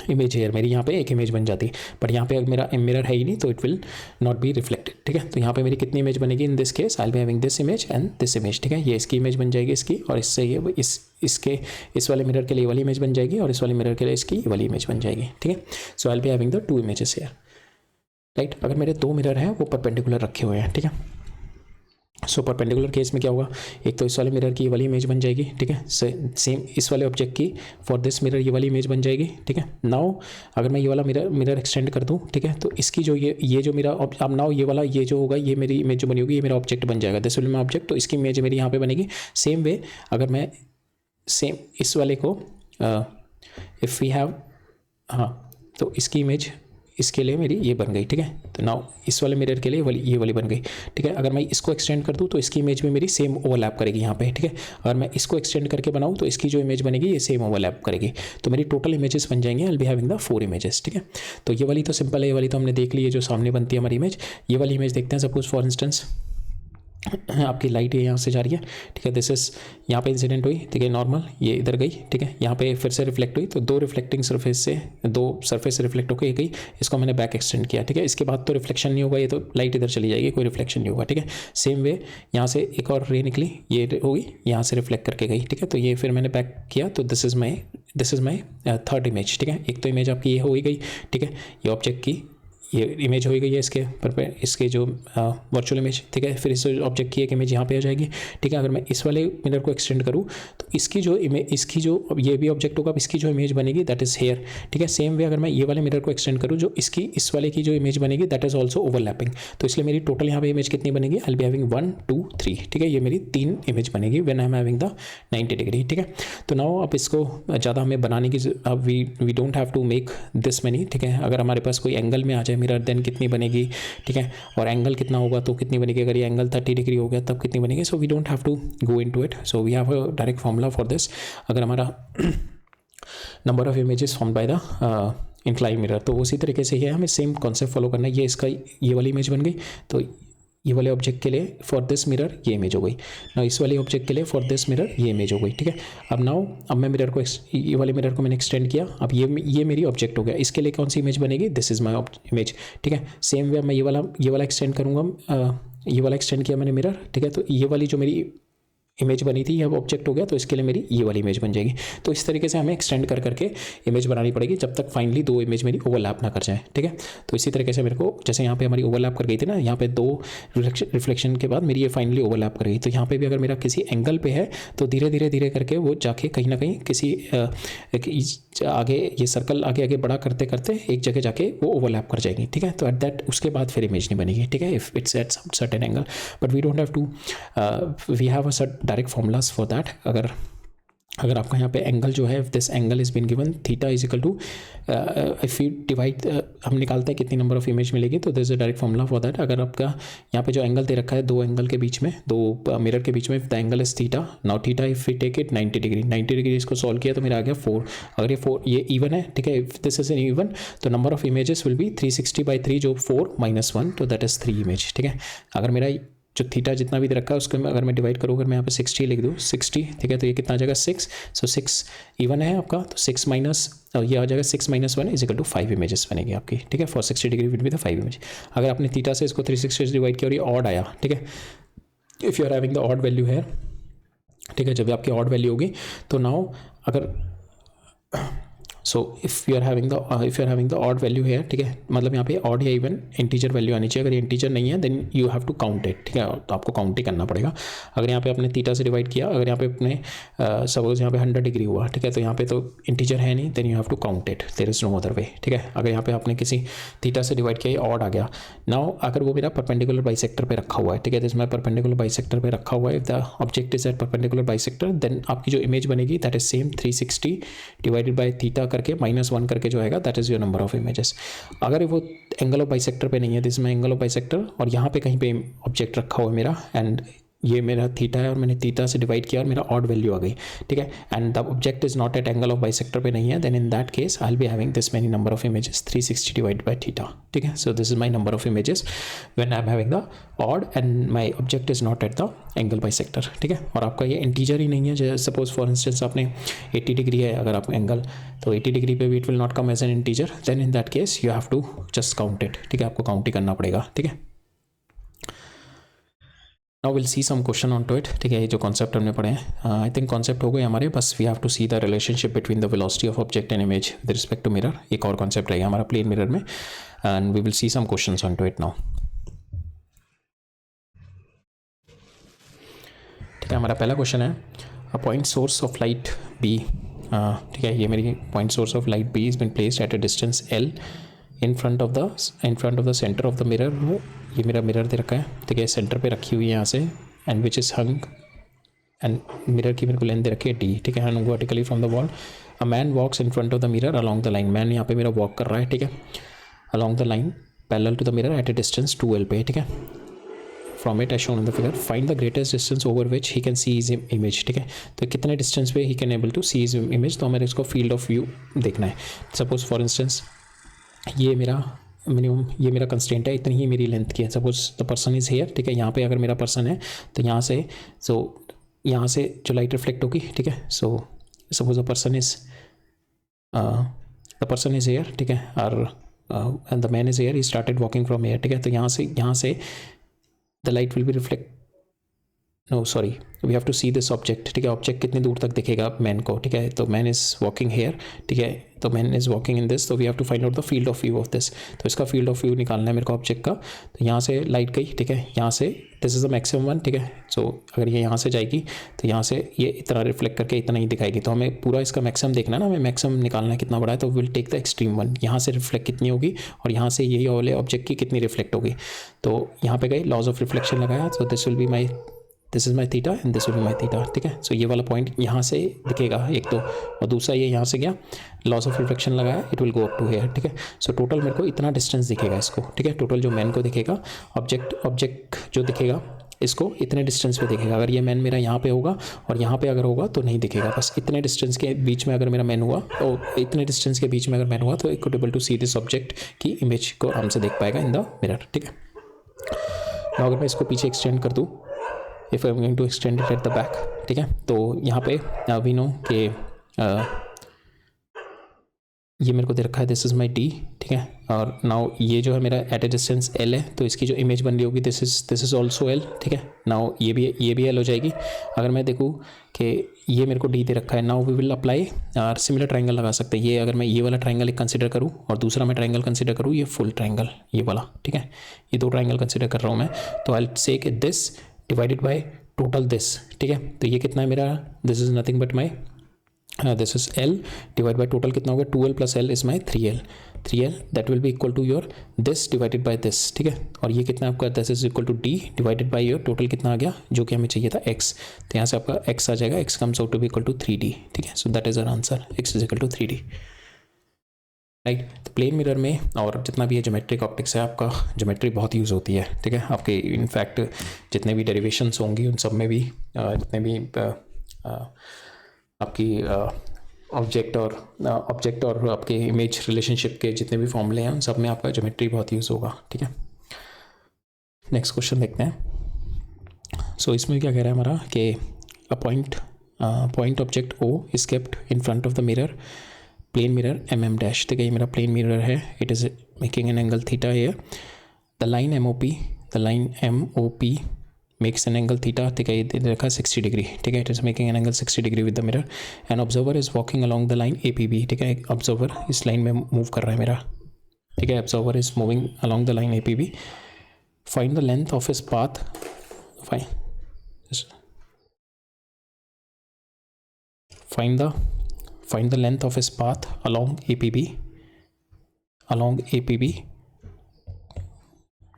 image here, मेरी यहाँ पे एक इमेज बन जाती, बट यहाँ पे अगर मेरा मिरर है ही नहीं तो it will not be reflected, ठीक है। तो यहाँ पे मेरी कितनी इमेज बनेगी, in this case I will be having this image and this image, ठीक है। ये इसकी इमेज बन जाएगी इसकी, और इससे ये इसके इस वाले मिरर के लिए वाली इमेज बन जाएगी, और इस वाले मिरर के लिए इसकी वाली इमेज बन जाएगी, ठीक है। So I will be having the 2 images here, right. अगर मेरे 2 मिरर हैं वो परपेंडिकुलर रखे हुए हैं, ठीक है। सो परपेंडिकुलर केस में क्या होगा, एक तो इस वाले मिरर की ये वाली इमेज बन जाएगी, ठीक है। सेम इस वाले ऑब्जेक्ट की फॉर दिस मिरर ये वाली इमेज बन जाएगी, ठीक है। नाउ अगर मैं ये वाला मिरर एक्सटेंड कर दूं, ठीक है, तो इसकी जो ये जो मेरा अब नाउ ये वाला ये जो होगा, ये मेरी इमेज जो बनी होगी, ये मेरा ऑब्जेक्ट बन जाएगा, this will be my object. तो इसकी इमेज मेरी यहाँ पे बनेगी। सेम वे अगर मैं सेम इस वाले को इफ़ वी हैव, हाँ, तो इसकी इमेज इसके लिए मेरी ये बन गई, ठीक है। तो नाउ इस वाले मिरर के लिए ये वाली बन गई, ठीक है। अगर मैं इसको एक्सटेंड कर दूं तो इसकी इमेज में मेरी सेम ओवरलैप करेगी यहाँ पे, ठीक है। अगर मैं इसको एक्सटेंड करके बनाऊं तो इसकी जो इमेज बनेगी ये सेम ओवरलैप करेगी, तो मेरी टोटल इमेजेस बन जाएंगे, आई will be having the 4 images, ठीक है। तो ये वाली तो सिंपल है, ये वाली तो हमने देख ली है जो सामने बनती है हमारी इमेज। ये वाली इमेज देखते हैं। सपोज फॉर इंस्टेंस आपकी लाइट है यहाँ से जा रही है, ठीक है। दिस इज यहाँ पे इंसिडेंट हुई, ठीक है, नॉर्मल, ये इधर गई, ठीक है। यहाँ पे फिर से रिफ्लेक्ट हुई, तो 2 रिफ्लेक्टिंग सरफेस से 2 सरफेस से रिफ्लेक्ट होकर गई, इसको मैंने बैक एक्सटेंड किया, ठीक है। इसके बाद तो रिफ्लेक्शन नहीं होगा, ये तो लाइट इधर चली जाएगी, कोई रिफ्लेक्शन नहीं होगा, ठीक है। सेम वे यहाँ से एक और रे निकली, ये होगी, यहाँ से रिफ्लेक्ट करके गई, ठीक है। तो ये फिर मैंने बैक किया, तो this is my 3rd image, ठीक है। एक तो इमेज आपकी ये हो ही गई, ठीक है, ये ऑब्जेक्ट की ये इमेज हो गई है इसके जो वर्चुअल इमेज, ठीक है। फिर इस ऑब्जेक्ट की एक इमेज यहाँ पे आ जाएगी, ठीक है। अगर मैं इस वाले मिरर को एक्सटेंड करूँ तो इसकी जो ये भी ऑब्जेक्ट होगा, इसकी जो इमेज बनेगी दैट इज हेयर, ठीक है। सेम वे अगर मैं ये वाले मिरर को एक्सटेंड करूँ, जो इस वाले की जो इमेज बनेगी दैट इज ऑल्सो ओवरलैपिंग, तो इसलिए मेरी टोटल यहाँ पे इमेज कितनी बनेगी, आई विल बी हैविंग 1 2 3, ठीक है। ये मेरी 3 इमेज बनेगी when I am having the 90 degree, ठीक है। तो नाउ अब इसको ज़्यादा हमें बनाने की अब we don't have to make this many, ठीक है। अगर हमारे पास कोई एंगल में आ जाए मिरर देन कितनी बनेगी, ठीक है, और एंगल कितना होगा तो कितनी बनेगी, अगर ये एंगल 30 डिग्री हो गया तब कितनी बनेगी। So we don't have to go into it, so we have a direct formula for this. अगर हमारा number of images formed by the incline mirror, तो उसी तरीके से ये हमें सेम कॉन्सेप्ट फॉलो करना है। ये इसका ये वाली इमेज बन गई, तो ये वाले ऑब्जेक्ट के लिए फॉर दिस मिरर ये इमेज हो गई, नाउ इस वाले ऑब्जेक्ट के लिए फॉर दिस मिरर ये इमेज हो गई, ठीक है। अब मैं मिरर को ये वाले मिरर को मैंने एक्सटेंड किया, अब ये मेरी ऑब्जेक्ट हो गया, इसके लिए कौन सी इमेज बनेगी, दिस इज माय इमेज, ठीक है। सेम वे मैं ये वाला एक्सटेंड करूँगा, ये वाला एक्सटेंड किया मैंने मिरर, ठीक है। तो ये वाली जो मेरी इमेज बनी थी अब ऑब्जेक्ट हो गया, तो इसके लिए मेरी ये वाली इमेज बन जाएगी। तो इस तरीके से हमें एक्सटेंड कर करके इमेज बनानी पड़ेगी जब तक फाइनली 2 इमेज मेरी ओवरलैप ना कर जाए, ठीक है। तो इसी तरीके से मेरे को जैसे यहाँ पे हमारी ओवरलैप कर गई थी ना, यहाँ पे 2 रिफ्लेक्शन के बाद मेरी ये फाइनली ओवरलैप कर गई, तो यहाँ पे भी अगर मेरा किसी एंगल पे है तो धीरे धीरे करके वो जाके कहीं ना कहीं किसी आगे ये सर्कल आगे बड़ा करते करते एक जगह जाके वो ओवरलैप कर जाएगी, ठीक है। तो एट दैट उसके बाद फिर इमेज नहीं बनेगी, ठीक है, if it's at certain angle, but we don't have to we have a direct formulas for that. अगर आपका यहाँ पे एंगल जो है, this angle is been given theta is equal to if you divide, हम निकालते हैं कितनी नंबर ऑफ इमेज मिलेगी, तो this is a direct formula for that. अगर आपका यहाँ पे जो एंगल दे रखा है 2 एंगल के बीच में, 2 मिरर के बीच में, the angle is theta, now theta if we take it 90 degree, इसको सॉल्व किया तो मेरा आ गया 4। अगर ये इवन है, ठीक है, if this is an even तो number of images will be 360/3 जो 4 - 1 तो दैट इज 3 इमेज, ठीक है। अगर मेरा जो थीटा जितना भी रखा है उसको अगर मैं डिवाइड करूँ, अगर मैं यहाँ पे 60 लिख दूँ 60, ठीक है, तो ये कितना आ जाएगा 6, सो 6 इवन है आपका, तो 6 माइनस ये आ जाएगा 6 - 1 इज इक्वल टू 5 इमेजेस बनेगी आपकी, ठीक है। For 60 degree will be the 5 image. अगर आपने थीटा से इसको 360 से डिवाइड किया और ये ऑड आया, ठीक है, if you are having the odd value है, ठीक है, जब आपकी ऑड वैल्यू होगी तो नाउ अगर so if you are having the odd value है, ठीक है, मतलब यहाँ पे ऑड या इवन इंटीजर वैल्यू आनी चाहिए। अगर ये इंटीजर नहीं है then you have to count it, ठीक है, तो आपको काउंट ही करना पड़ेगा। अगर यहाँ पे आपने थीटा से डिवाइड किया, अगर यहाँ पे अपने सपोज यहाँ पे 100 डिग्री हुआ, ठीक है, तो यहाँ पे तो इंटीजर है नहीं, then you have to count it, there is no other way, ठीक है। अगर यहाँ पे आपने किसी थीटा से डिवाइड किया, ऑड आ गया, नाउ अगर वो मेरा परपेंडिकुलर बाइसेक्टर पे रखा हुआ है, ठीक है, इसमें परपेंडिकुलर बाइसेक्टर पे रखा हुआ है, if the object is at perpendicular bisector then आपकी जो इमेज बनेगी that is same 360 divided by theta करके -1 करके जो आएगा that is your number of images. अगर वो एंगल ऑफ बाइसेक्टर पे नहीं है, दिस में एंगल ऑफ बाइसेक्टर और यहाँ पे कहीं पे ऑब्जेक्ट रखा हुआ है मेरा एंड ये मेरा थीटा है और मैंने थीटा से डिवाइड किया और मेरा ऑड वैल्यू आ गई, ठीक है, and the object is not at angle of bisector पे नहीं है, then in that case I will be having this many number of images 360 divide by theta, ठीक है. So this is my number of images when I am having the odd and my object is not at the angle bisector, ठीक है. और आपका ये इंटीजर ही नहीं है, सपोज फॉर इंस्टेंस आपने 80 डिग्री है अगर आप एंगल, तो 80 डिग्री पे भी it will not come as an integer, then in that case you have to just count it, ठीक है, आपको काउंट ही करना पड़ेगा, ठीक है. Now will see some question on to it, ठीक है. ये जो कॉन्सेप्ट हमने पढ़े हैं आई थिंक कॉन्सेप्ट हो गए हमारे, बस we have to see the relationship between the velocity of object and image with respect to mirror. एक और कॉन्सेप्ट रहेगा हमारा प्लेन मिरर में, and we will see some questions on to it now. ठीक है, हमारा पहला क्वेश्चन है a point source of light B, ठीक है, ये मेरी point source of light B is been placed at a distance L in front of the centre of the mirror. वो ये मेरा मिरर दे रखा है, ठीक है, सेंटर पे रखी हुई है यहाँ से, and which is hung, and mirror की मेरे को लेंथ दे रखी है डी, ठीक है, hung vertically from the wall. A man walks in front of the mirror along the line. Man यहाँ पे मेरा वॉक कर रहा है, ठीक है, along the line parallel to the mirror at a distance 2l पे, ठीक है, from it as shown in the figure. Find the greatest distance over which he can see his image, ठीक है. तो कितने डिस्टेंस पे he can able to see his image, तो हमें इसको फील्ड ऑफ व्यू देखना है. सपोज फॉर इंस्टेंस ये मेरा मिनिमम, ये मेरा कंस्टेंट है, इतनी ही मेरी लेंथ की है. Suppose the person is here, ठीक है, यहाँ पे अगर मेरा पर्सन है तो यहाँ से, सो यहाँ से जो लाइट रिफ्लेक्ट होगी, ठीक है. So suppose the person is here, ठीक है, और the man is here, he started walking from here, ठीक है. तो यहाँ से the light will be reflect, no sorry, we have to see this object, ठीक है. ऑब्जेक्ट कितनी दूर तक दिखेगा मैन को, ठीक है. तो मैन इज़ वॉकिंग हेयर, ठीक है, तो man is walking in this, तो we have to find out the field of view of this. तो इसका फील्ड ऑफ व्यू निकालना है मेरे को ऑब्जेक्ट का. तो यहाँ से लाइट गई, ठीक है, यहाँ से this is the maximum one, ठीक है. सो अगर ये यहाँ से जाएगी तो यहाँ से ये इतना रिफ्लेक्ट करके इतना ही दिखाएगी. तो हमें पूरा इसका मैक्सिमम देखना है ना, हमें मैक्सिमम निकालना है कितना बड़ा है. तो will take the extreme one, यहाँ से रिफ्लेक्ट कितनी होगी और यहाँ से यही वाले ऑब्जेक्ट की कितनी रिफ्लेक्ट होगी. तो यहाँ पे गई, लॉज ऑफ रिफ्लेक्शन लगाया, तो this will be my, this is my theta and this will be my theta, ठीक है. सो ये वाला पॉइंट यहाँ से दिखेगा एक तो, और दूसरा ये यहाँ से गया, लॉस ऑफ रिफ्लेक्शन लगाया, it will go up to here, ठीक है. सो टोटल मेरे को इतना डिस्टेंस दिखेगा इसको, ठीक है. टोटल जो मैन को दिखेगा, ऑब्जेक्ट जो दिखेगा इसको इतने डिस्टेंस पे दिखेगा. अगर ये मैन मेरा यहाँ पे होगा और यहाँ पे अगर होगा तो नहीं दिखेगा. बस इतने डिस्टेंस के बीच में अगर मेरा मैन हुआ, और इतने डिस्टेंस के बीच में अगर मैन हुआ, तो it could able to see this object की इमेज को आराम से देख पाएगा इन द मिरर, ठीक है. अगर मैं इसको पीछे एक्सटेंड कर दूँ, if I am going to extend it at the back, ठीक है, तो यहाँ पे वी नो कि ये मेरे को दे रखा है, दिस इज़ माई डी, ठीक है. और नाउ ये जो है मेरा एट ए डिस्टेंस एल है, तो इसकी जो इमेज बन रही होगी दिस इज़ ऑल्सो एल, ठीक है. नाउ ये भी एल हो जाएगी. अगर मैं देखूँ कि ये मेरे को डी दे रखा है, now we will apply similar triangle लगा सकते हैं. ये अगर मैं ये वाला ट्राइंगल एक कंसिडर करूँ और दूसरा मैं ट्राइंगल कंसिडर करूँ, ये फुल ट्राइंगल ये वाला, ठीक है, ये दो ट्राइंगल कंसिडर कर रहा हूँ मैं. तो आई से कि this divided by total this, ठीक है. तो ये कितना है मेरा, this is nothing but my, this is L divide by total कितना होगा, 2L plus L is my 3L that will be equal to your this divided by this, ठीक है. और ये कितना आपका, this is equal to D divided by your total कितना आ गया, जो कि हमें चाहिए था X. तो यहाँ से आपका X आ जाएगा, X comes out to be equal to 3D, ठीक है. So that is our answer, X is equal to 3D, right. तो प्लेन मिरर में और जितना भी है ज्योमेट्रिक ऑप्टिक्स है, आपका ज्योमेट्री बहुत यूज़ होती है, ठीक है. आपके इनफैक्ट जितने भी डेरिवेशंस होंगी उन सब में भी जितने भी आपकी ऑब्जेक्ट और आपके इमेज रिलेशनशिप के जितने भी फॉर्मूले हैं उन सब में आपका ज्योमेट्री बहुत यूज़ होगा, ठीक है. नेक्स्ट क्वेश्चन देखते हैं. सो इसमें क्या कह रहा है हमारा कि a point object O is kept in front of the mirror, plane mirror mm dash, ठीक है. ये मेरा प्लेन मिरर है, it is making an angle theta here. The line MOP makes an angle theta, ठीक है. ये दे रखा है 60 डिग्री, ठीक है. It is making an angle 60 degree with the mirror. An observer is walking along the line APB, ठीक है. ऑब्जर्वर इस लाइन में मूव कर रहा है मेरा, ठीक है. Observer is moving along the line APB. Find the length of his path, find the length of his path along APB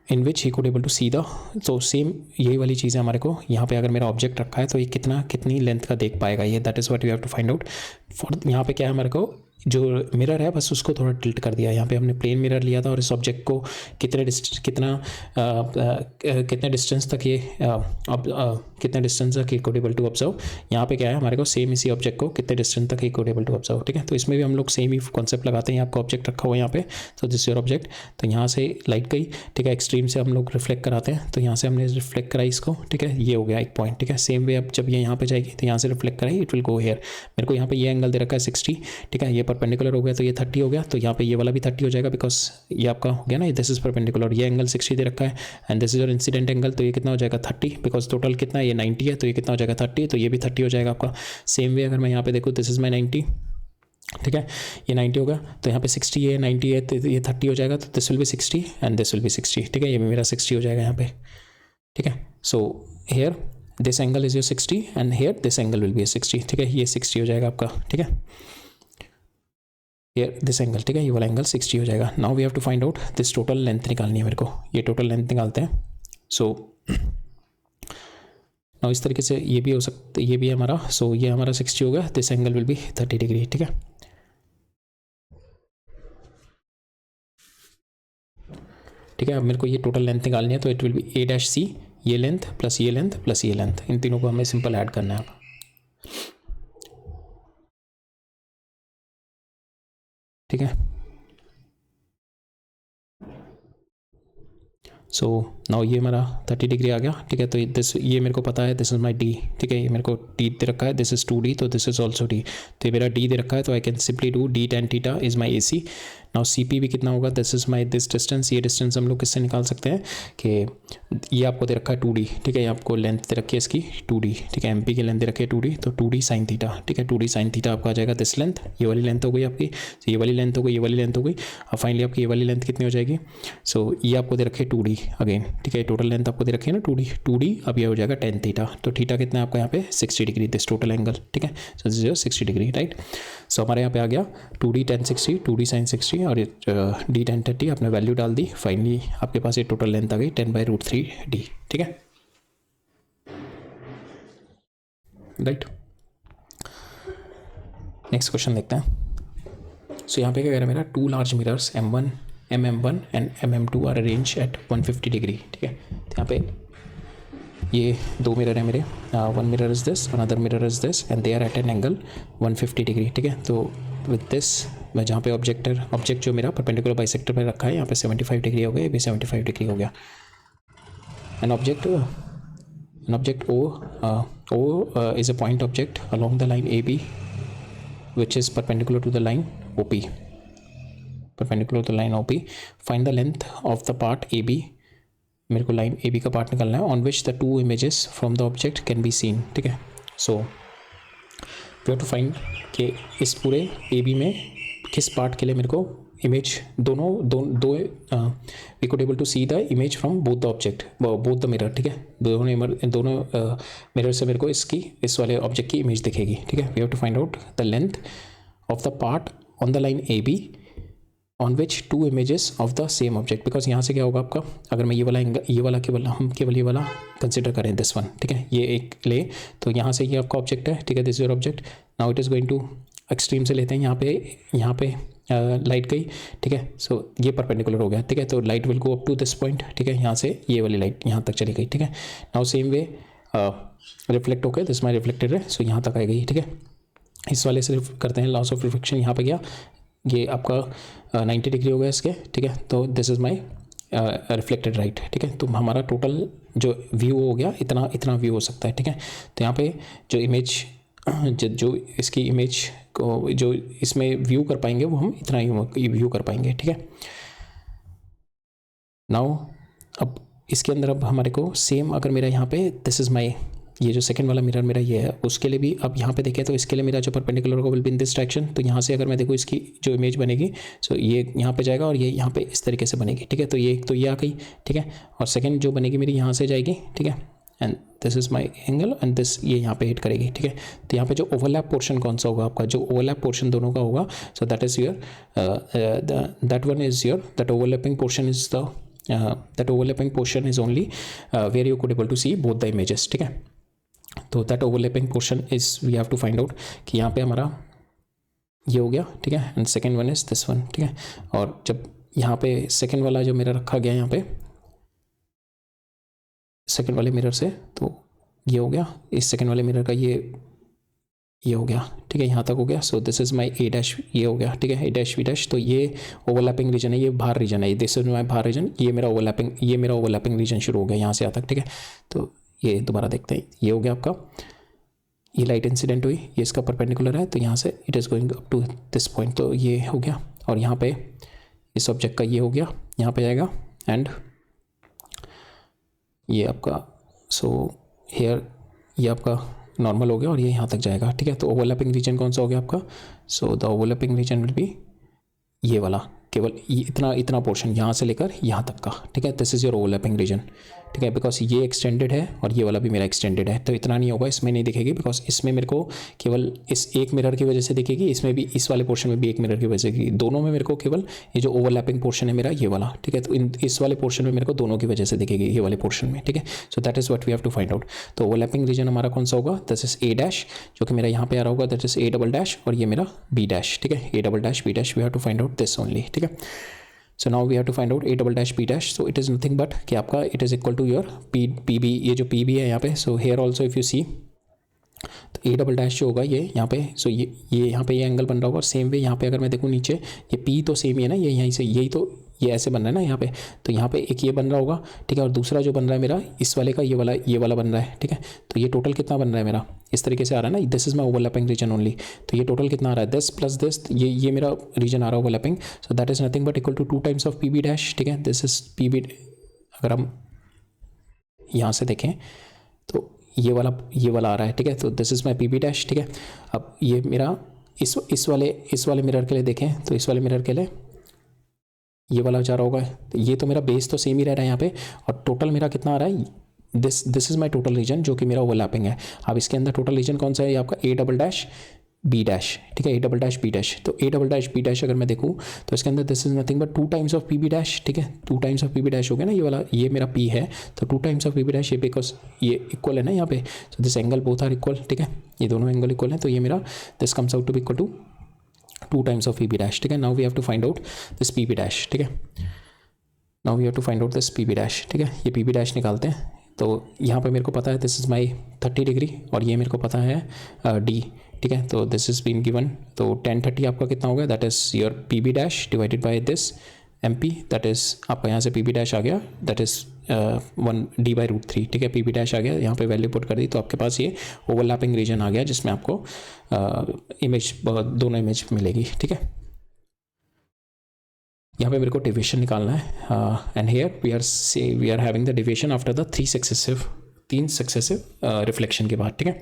in which he could able to see the, so same यही वाली चीज़ है हमारे को. यहाँ पे अगर मेरा ऑब्जेक्ट रखा है तो ये कितनी लेंथ का देख पाएगा ये, that is what we have to find out. For यहाँ पे क्या है हमारे को, जो मिरर है बस उसको थोड़ा टिल्ट कर दिया. यहाँ पे हमने प्लेन मिरर लिया था और इस ऑब्जेक्ट को कितने डिस्टेंस तक ये कितने डिस्टेंस तक इक्वल एबल टू ऑब्जर्व। यहाँ पे क्या है हमारे को सेम इसी ऑब्जेक्ट को कितने डिस्टेंस तक इक्वल एबल टू ऑब्जर्व, ठीक है। तो इसमें भी हम लोग सेम ही कॉन्सेप्ट लगाते हैं। आपका ऑब्जेक्ट रखा हुआ है यहाँ पे, तो दिस योर ऑब्जेक्ट, तो यहाँ से लाइट गई, ठीक है, एक्सट्रीम से हम लोग रिफ्लेक्ट कराते हैं, तो यहाँ से हमने रिफ्लेक्ट कराई इसको, ठीक है, ये हो गया एक पॉइंट, ठीक है। सेम वे अब जब ये यहाँ पे जाएगी तो यहाँ से रिफ्लेक्ट कराई, इट विल गो हेयर। मेरे को यहाँ पे ये एंगल दे रखा है 60, ठीक है, ये परपेंडिकुलर हो गया तो ये 30 हो गया, तो यहाँ पे ये वाला भी 30 हो जाएगा बिकॉज ये आपका हो गया ना, दिस इज परपेंडिकुलर, ये एंगल 60 दे रखा है and this is your incident angle, तो ये कितना हो जाएगा 30, बिकॉज टोटल कितना है ये 90 है, तो ये कितना हो जाएगा 30, तो ये भी 30 हो जाएगा आपका। सेम वे अगर मैं यहाँ पे देखूँ दिस इज माई 90, ठीक है, ये 90 होगा, तो यहाँ पे 60 है, 90 है, तो ये 30 हो जाएगा, तो this will be 60 and this will be 60, ठीक है, ये भी मेरा 60 हो जाएगा यहाँ पे, ठीक है। So here this angle is your 60 and here this angle will be 60, ठीक है, ये 60 हो जाएगा आपका, ठीक है, हेयर दिस एंगल, ठीक है, ये वाला एंगल 60 हो जाएगा। Now we have to find out this total length निकालनी है मेरे को, ये टोटल लेंथ निकालते हैं। सो नाउ इस तरीके से ये भी हो सकता है, ये भी हमारा, सो ये हमारा 60 होगा, this angle will B 30 degree, ठीक है। ठीक है, अब मेरे को ये टोटल लेंथ निकालनी है, तो it will be A dash C, ये लेंथ प्लस ये लेंथ प्लस ये लेंथ, इन तीनों को हमें सिंपल ऐड करना है। ठीक है, सो नाउ ये मेरा 30 डिग्री आ गया, ठीक है। तो दिस ये मेरे को पता है, दिस इज माई डी, ठीक है, ये मेरे को डी दे रखा है, दिस इज 2D, तो दिस इज ऑल्सो डी, तो ये मेरा डी दे रखा है, तो I can simply do D tan theta is my AC। Now CP भी कितना होगा, this is my this distance, ये डिस्टेंस हम लोग किससे निकाल सकते हैं कि ये आपको दे रखा है 2D, ठीक है, ये आपको लेंथ दे रखी है इसकी 2D, ठीक है, MP की लेंथ दे रखी है 2D, तो 2D sin थीटा, ठीक है, 2D sin थीटा आपका आ जाएगा दिस लेंथ, ये वाली लेंथ हो गई आपकी, तो ये वाली लेंथ हो गई, ये वाली लेंथ हो गई, अब फाइनली आपकी ये वाली लेंथ कितनी हो जाएगी, सो ये आपको दे रखी है 2D अगेन, ठीक है, टोटल लेंथ आपको दे रखी है ना 2D, अब ये हो जाएगा tan थीटा, तो थीटा कितना है आपका यहाँ पे 60 डिग्री, दिस टोटल एंगल, ठीक है, so this is 60 degree, right. So हमारे यहाँ पे आ गया 2D tan 60, 2D sin 60 और D tan 30, आपने वैल्यू डाल दी, फाइनली आपके पास ये टोटल लेंथ आ गई 10/√3D, ठीक है, राइट। नेक्स्ट क्वेश्चन देखते हैं। सो यहाँ पे क्या कह रहा है मेरा, 2 large mirrors M1 MM1 and MM2 are arrange at 150 degree, ठीक है, तो यहाँ पे ये दो मिरर है मेरे, one mirror is this, another mirror is this and they are at an angle 150 degree, ठीक है। तो विद दिस मैं जहाँ पे ऑब्जेक्ट जो मेरा परपेंडिकुलर बाइसेक्टर पे रखा है, यहाँ पे 75 डिग्री हो गया, ये भी 75 डिग्री हो गया। An object O is a point object along the line AB which is perpendicular to the line OP. Perpendicular to the line OP. Find the length of the part AB. मेरे को लाइन AB का पार्ट निकालना है, on which the two images from the object can be seen, ठीक है। So we have to find कि इस पूरे AB में किस पार्ट के लिए मेरे को इमेज दो we could able to see the image from both the object, both the mirror, ठीक है, दोनों मिरर से मेरे को इस वाले ऑब्जेक्ट की इमेज दिखेगी, ठीक है। We have to find out the length of the part on the line AB on which two images of the same object, because यहाँ से क्या होगा आपका, अगर मैं केवल ये वाला कंसिडर करें दिस वन, ठीक है, ये एक ले, तो यहाँ से ये आपका ऑब्जेक्ट है, ठीक है, this your object. Now it is going to extreme से लेते हैं, यहाँ पे लाइट गई, ठीक है, सो ये परपेंडिकुलर हो गया, ठीक है, तो light will go up to this point, ठीक है, यहाँ से ये वाली लाइट यहाँ तक चली गई, ठीक है। नाउ सेम वे रिफ्लेक्ट होकर दिस माई रिफ्लेक्टेड है, सो यहाँ तक आ गई, ठीक है। इस वाले से करते हैं लॉस ऑफ रिफ्लेक्शन, यहाँ पे गया, ये आपका 90 डिग्री हो गया इसके, ठीक है, तो this is my reflected right, ठीक है। तो हमारा टोटल जो व्यू हो गया इतना व्यू हो सकता है, ठीक है। तो यहाँ पे जो इमेज जो इसकी इमेज को जो इसमें व्यू कर पाएंगे वो हम इतना ही व्यू कर पाएंगे, ठीक है। नाउ अब इसके अंदर अब हमारे को सेम, अगर मेरा यहाँ पे दिस इज़ माई, ये जो सेकंड वाला मिरर मेरा ये है, उसके लिए भी अब यहाँ पे देखें तो इसके लिए मेरा जो परपेंडिकुलर होगा will be in this direction, तो यहाँ से अगर मैं देखूँ इसकी जो इमेज बनेगी, सो ये यहाँ पे जाएगा और ये यहाँ पे इस तरीके से बनेगी, ठीक है। तो ये आ गई, ठीक है, और सेकंड जो बनेगी मेरी यहाँ से जाएगी, ठीक है, and this is my angle and this ये यहाँ पे हिट करेगी, ठीक है। तो यहाँ पे जो ओवरलैप पोर्शन कौन सा होगा आपका, जो ओवरलैप पोर्शन दोनों का होगा, so that is your that overlapping portion is the that overlapping portion is only where you could able to see both the images, ठीक है। तो that overlapping portion is we have to find out कि यहाँ पे हमारा ये हो गया, ठीक है, and second one is this one, ठीक है। और जब यहाँ पे सेकेंड वाला जो मेरा रखा गया यहाँ पे सेकेंड वाले मिरर से, तो ये हो गया, इस सेकंड वाले मिरर का ये हो गया, ठीक है, यहाँ तक हो गया। So this is my A dash, ये हो गया, ठीक है, ए डैश बी डैश। तो ये ओवरलैपिंग रीजन है, ये बाहर रीजन है, दिस इज माई बाहर रीजन, ये मेरा ओवरलैपिंग रीजन शुरू हो गया यहाँ से यहाँ तक, ठीक है। तो ये दोबारा देखते हैं, ये हो गया आपका, ये लाइट इंसिडेंट हुई, ये इसका परपेंडिकुलर है, तो यहाँ से it is going up to this point, तो ये हो गया। और यहाँ पे इस ऑब्जेक्ट का ये हो गया, यहाँ पे जाएगा, एंड ये आपका, सो हेयर ये आपका नॉर्मल हो गया और ये यहाँ तक जाएगा, ठीक है। तो ओवरलैपिंग रीजन कौन सा हो गया आपका? So the overlapping region will be ये वाला, केवल ये इतना पोर्शन यहाँ से लेकर यहाँ तक का, ठीक है। This is your overlapping region, ठीक है, बिकॉज ये एक्सटेंडेड है और ये वाला भी मेरा एक्सटेंडेड है, तो इतना नहीं होगा, इसमें नहीं दिखेगी, बिकॉज इसमें मेरे को केवल इस एक मिरर की वजह से दिखेगी, इसमें भी, इस वाले पोर्शन में भी एक मिरर की वजह से दिखेगी, दोनों में मेरे को केवल ये जो ओवरलैपिंग पोर्शन है मेरा ये वाला, ठीक है। तो इस वाले पोर्शन में मेरे को दोनों की वजह से दिखेगी, ये वाले पोर्शन में, ठीक है। So that is what we have to find out. तो ओवरलैपिंग रीजन हमारा कौन सा होगा? दिस इज ए डैश, जो कि मेरा यहाँ पे आ रहा होगा, that is A double dash, और ये मेरा बी डैश, ठीक है, A double dash B dash, we have to find out this only, ठीक है। So now we have to find out a double dash b dash. So it is nothing but कि आपका it is equal to your pb, ये जो pb है यहाँ पे, so here also if you see, तो a डबल डैश जो होगा ये यहाँ पे, सो ये यहाँ पे ये एंगल बन रहा होगा, और सेम वे यहाँ पे अगर मैं देखूँ नीचे, ये p तो सेम ही है ना, ये यहीं से यही, तो ये ऐसे बन रहा है ना यहाँ पे, तो यहाँ पे एक ये बन रहा होगा, ठीक है, और दूसरा जो बन रहा है मेरा इस वाले का ये वाला बन रहा है, ठीक है। तो ये टोटल कितना बन रहा है मेरा, इस तरीके से आ रहा है ना, this is my overlapping region only, तो ये टोटल कितना आ रहा है, दिस प्लस दिस, ये मेरा रीजन आ रहा है overlapping, so that is nothing but equal to 2 times of P B dash, ठीक है। दिस इज पी बी, अगर हम यहाँ से देखें तो ये वाला आ रहा है, ठीक है, तो this is my P B dash, ठीक है। अब ये मेरा इस वाले मिरर के लिए देखें, तो इस वाले मिरर के लिए ये वाला जा रहा होगा, तो ये तो मेरा बेस तो सेम ही रह रहा है यहाँ पे, और टोटल मेरा कितना आ रहा है, this is my total region, जो कि मेरा ओवरलैपिंग है। अब इसके अंदर टोटल रीजन कौन सा है, आपका A double dash B dash, ठीक है, A double dash B dash. तो A double dash B dash अगर मैं देखूँ तो इसके अंदर this is nothing but 2 times of P B dash, ठीक है, 2 times of P B dash हो गया ना, ये वाला, ये मेरा पी है, तो 2 times of P B dash, ये बिकॉज ये इक्वल है ना यहाँ पे, so this angle both are equal, ठीक है, ये दोनों एंगल इक्वल है, तो ये मेरा this comes out to be equal to 2 times of P B dash, ठीक है। Now we have to find out this P B dash, ठीक है, now we have to find out this P B dash, ठीक है। ये पी बी डैश निकालते हैं, तो यहाँ पे मेरे को पता है दिस इज़ माई 30 डिग्री, और ये मेरे को पता है डी, ठीक है, तो दिस इज़ बीन गिवन, तो 1030 आपका कितना हो गया, that is your P B dash divided by this M P, that is आपका यहाँ से पी बी डैश आ गया, दैट इज़ 1 d/√3, ठीक है, पी बी डैश आ गया, यहाँ पे वैल्यू पुट कर दी, तो आपके पास ये ओवरलैपिंग रीजन आ गया, जिसमें आपको इमेज, दोनों इमेज मिलेगी, ठीक है। यहाँ पे मेरे को डिविएशन निकालना है, and here we are having the deviation after the 3 successive reflection के बाद, ठीक है।